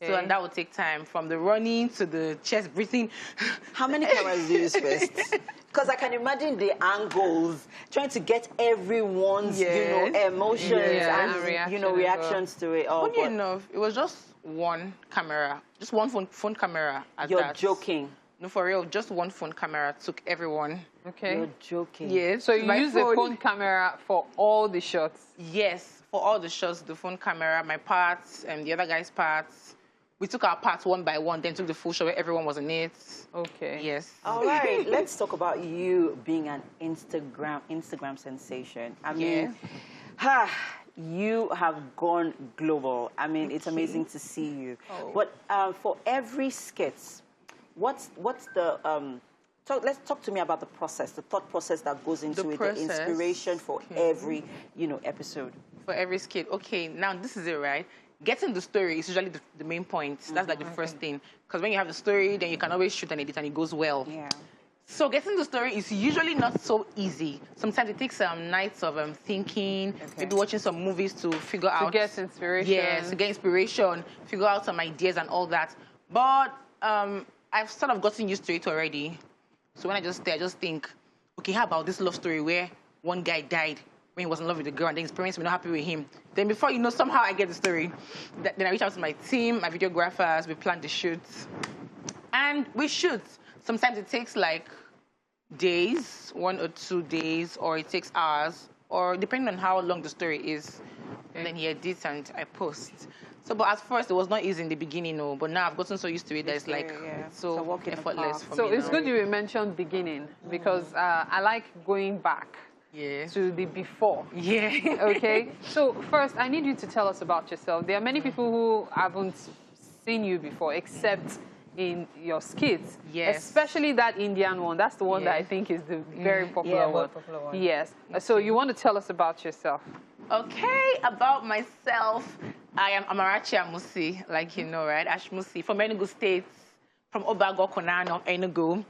So, and that would take time, from the running to the chest breathing.
How many cameras do you use first? Because I can imagine the angles, trying to get everyone's, you know, emotions and you know, reactions to it all.
Funny enough, it was just one camera, just one phone camera.
You're joking.
No, for real, just one phone camera took everyone.
Okay.
You're joking.
Yes.
So you use the phone camera for all the shots?
Yes, for all the shots, the phone camera, my parts, and the other guy's parts. We took our parts one by one, then took the full shot where everyone was in it.
Okay.
Yes.
All right, let's talk about you being an Instagram sensation. I mean, you have gone global. I mean, it's amazing to see you. But for every skit, what's the let's talk to me about the process, the thought process that goes into it, the inspiration for every, you know, episode.
For every skit. Okay, now this is it, right? getting the story is usually the main point. That's like the first thing. Because when you have the story, then you can always shoot and edit and it goes well.
Yeah.
So getting the story is usually not so easy. Sometimes it takes some nights of thinking, maybe watching some movies to figure out.
To get inspiration.
Yes, to get inspiration, figure out some ideas and all that. But I've sort of gotten used to it already. So when I just stay, I just think, okay, how about this love story where one guy died when he was in love with a girl and then his parents were not happy with him. Then before you know, somehow I get the story. Then I reach out to my team, my videographers, we plan the shoots. And we shoot. Sometimes it takes like days, 1 or 2 days, or it takes hours, or depending on how long the story is. And then he edits and I post. So, but at first it was not easy in the beginning, no. But now I've gotten so used to it that it's like so effortless for me.
So it's
now.
good you mentioned beginning because I like going back. To the before.
Yeah.
Okay. So first, I need you to tell us about yourself. There are many people who haven't seen you before, except in your skits.
Yes.
Especially that Indian one. That's the one that I think is the very popular one.
Popular one.
Yes. So you want to tell us about yourself?
Okay, about myself, I am Ashmusy, like you know, right? Ashmusy from Enugu State, from Obago, Konano, Enugu.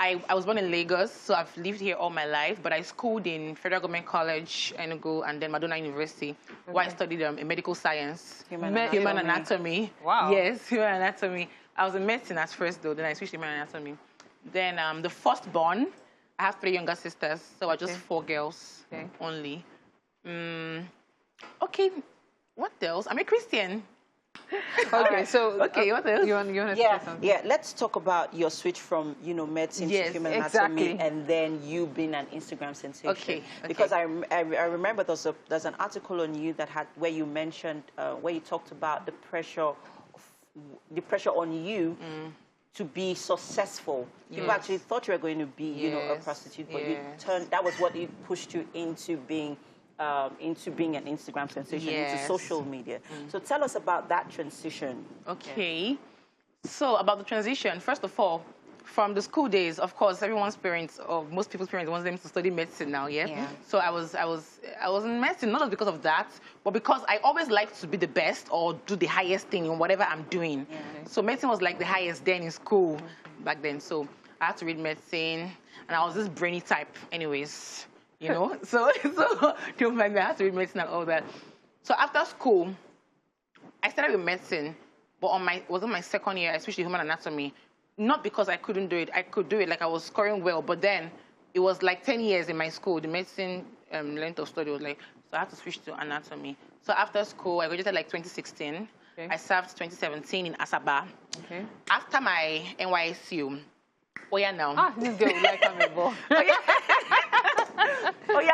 I was born in Lagos, so I've lived here all my life, but I schooled in Federal Government College, Enugu, and then Kaduna University, where I studied medical science, human anatomy.
Wow.
Yes, human anatomy. I was in medicine at first, though, then I switched to human anatomy. Then the firstborn, I have 3 younger sisters, so I just 4 girls only. Okay, what else? I'm a Christian.
Okay, so
what else?
You want to say something?
Yeah, let's talk about your switch from medicine to human anatomy, and then you being an Instagram sensation.
Okay.
Because I remember there's an article on you that where you mentioned where you talked about the pressure on you to be successful. You actually thought you were going to be a prostitute, but you turned. That was what it pushed you into being an Instagram sensation, into social media. So tell us about that transition.
Okay. So about the transition, first of all, from the school days, of course, everyone's parents, or most people's parents, want them to study medicine now, yeah? So I was in medicine, not because of that, but because I always liked to be the best or do the highest thing in whatever I'm doing. So medicine was like the highest then in school back then. So I had to read medicine, and I was this brainy type anyways. So don't mind me, I had to read medicine and all that. So after school, I started with medicine, but it was on my second year, I switched to human anatomy. Not because I couldn't do it. I could do it, like I was scoring well, but then it was like 10 years in my school. The medicine length of study was like, so I had to switch to anatomy. So after school, I graduated like 2016. I served 2017 in Asaba. After my NYSU, now.
This girl would like I'm a ball.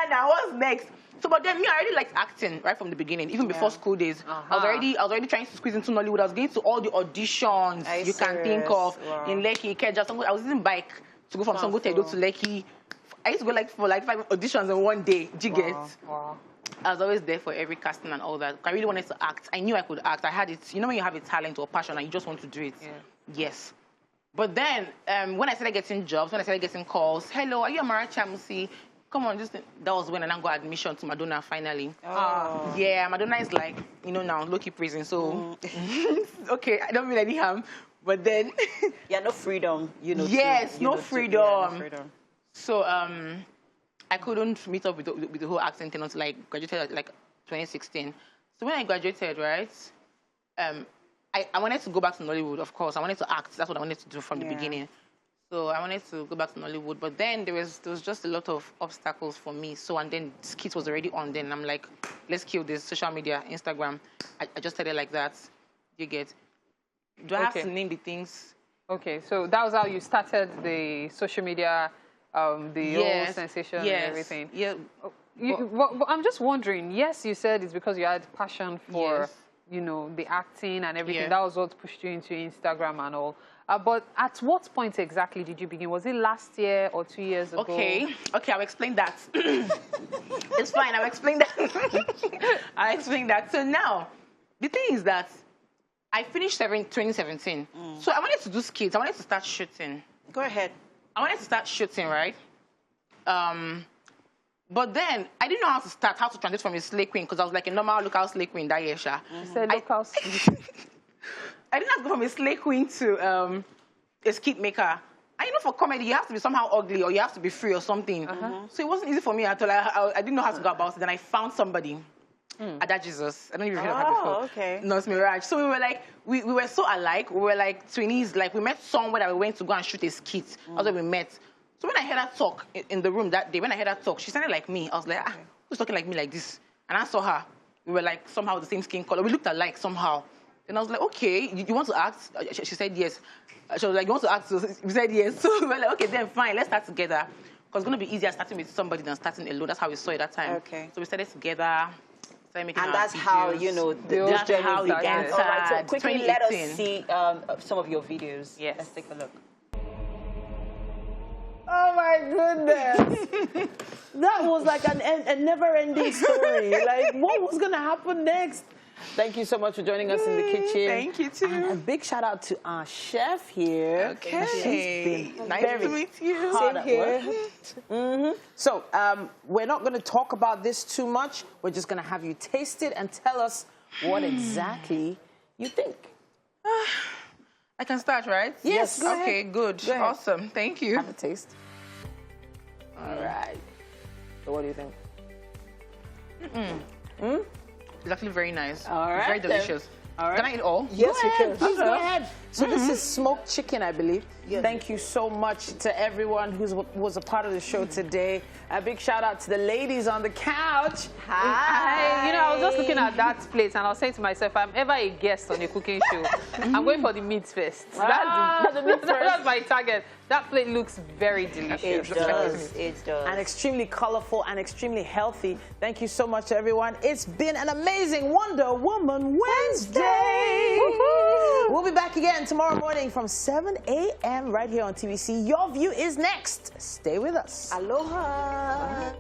Now what's next? So, but then I already liked acting right from the beginning, even before school days. I was already trying to squeeze into Nollywood. I was going to all the auditions you can think of in Lekki, Keja. I was using bike to go from Sango Tedo to Lekki. I used to go for 5 auditions in one day. Do you get?
Wow.
I was always there for every casting and all that. I really wanted to act. I knew I could act. I had it. You know when you have a talent or passion and you just want to do it? Yes. But then when I started getting jobs, when I started getting calls, hello, are you Ashmusy? Come on, that was when I now got admission to Madonna finally. Yeah, Madonna is like, now low-key prison, so okay, I don't mean any harm, but then
no freedom,
Yes, no freedom. Yeah, no freedom. So I couldn't meet up with the whole acting thing until I graduated like 2016. So when I graduated, right, I wanted to go back to Nollywood, of course. I wanted to act. That's what I wanted to do from the beginning. So I wanted to go back to Nollywood, but then there was just a lot of obstacles for me. So, and then skit was already on then. I'm like, let's kill this social media, Instagram. I just started like that. You get? Do I have to name the things?
Okay, so that was how you started the social media, the whole sensation and everything.
Yeah.
But I'm just wondering, yes, you said it's because you had passion for, the acting and everything. That was what pushed you into Instagram and all. But at what point exactly did you begin? Was it last year or 2 years ago?
Okay, I'll explain that. It's fine, I'll explain that. So now, the thing is that I finished 2017. So I wanted to do skits. I wanted to start shooting.
Go ahead.
I wanted to start shooting, right? But then I didn't know how to transition from a slay queen because I was like a normal local slay queen that year, Sha.
Said local
I didn't have to go from a slay queen to a skit maker. And you know, for comedy, you have to be somehow ugly or you have to be free or something. So it wasn't easy for me at all. I didn't know how to go about it. Then I found somebody. Ada Jesus. I don't even heard of her before.
Okay.
No, it's Mirage. So we were like, we were so alike. We were like twinnies. Like we met somewhere that we went to go and shoot a skit. That's where we met. So when I heard her talk in the room that day, when I heard her talk, she sounded like me. I was like, who's talking like me like this? And I saw her. We were like somehow the same skin color. We looked alike somehow. And I was like, okay, you want to act? She said yes. She was like, you want to act? So we said yes. So we were like, okay, then fine, let's start together. Because it's going to be easier starting with somebody than starting alone. That's how we saw it that time.
Okay.
So we started together.
And that's how, you know, this journey began. All right, so quickly let us see some of your videos.
Yes.
Let's take a look.
Oh my goodness. That was like a never-ending story. Like, what was going to happen next? Thank you so much for joining us in the kitchen.
Thank you, too.
And a big shout out to our chef here.
Okay.
She's been
Nice to meet you.
hard at work. So, we're not going to talk about this too much. We're just going to have you taste it and tell us what exactly you think.
I can start, right?
Yes, go ahead.
Okay, good.
Go ahead.
Awesome. Thank you.
Have a taste. All right. So what do you think?
It's actually very nice.
All right,
Very delicious.
All right.
Can I eat all?
Yes, you can.
Please go ahead. So this is smoked chicken, I believe. Yes. Thank you so much to everyone who was a part of the show today. A big shout out to the ladies on the couch.
Hi. You know, I was just looking at that plate and I was saying to myself, if I'm ever a guest on a cooking show, I'm going for the meats first. That's my target. That plate looks very delicious.
It does. It does.
And extremely colorful and extremely healthy. Thank you so much to everyone. It's been an amazing Wonder Woman Wednesday. We'll be back again tomorrow morning from 7 a.m. right here on TVC. Your View is next. Stay with us.
Aloha.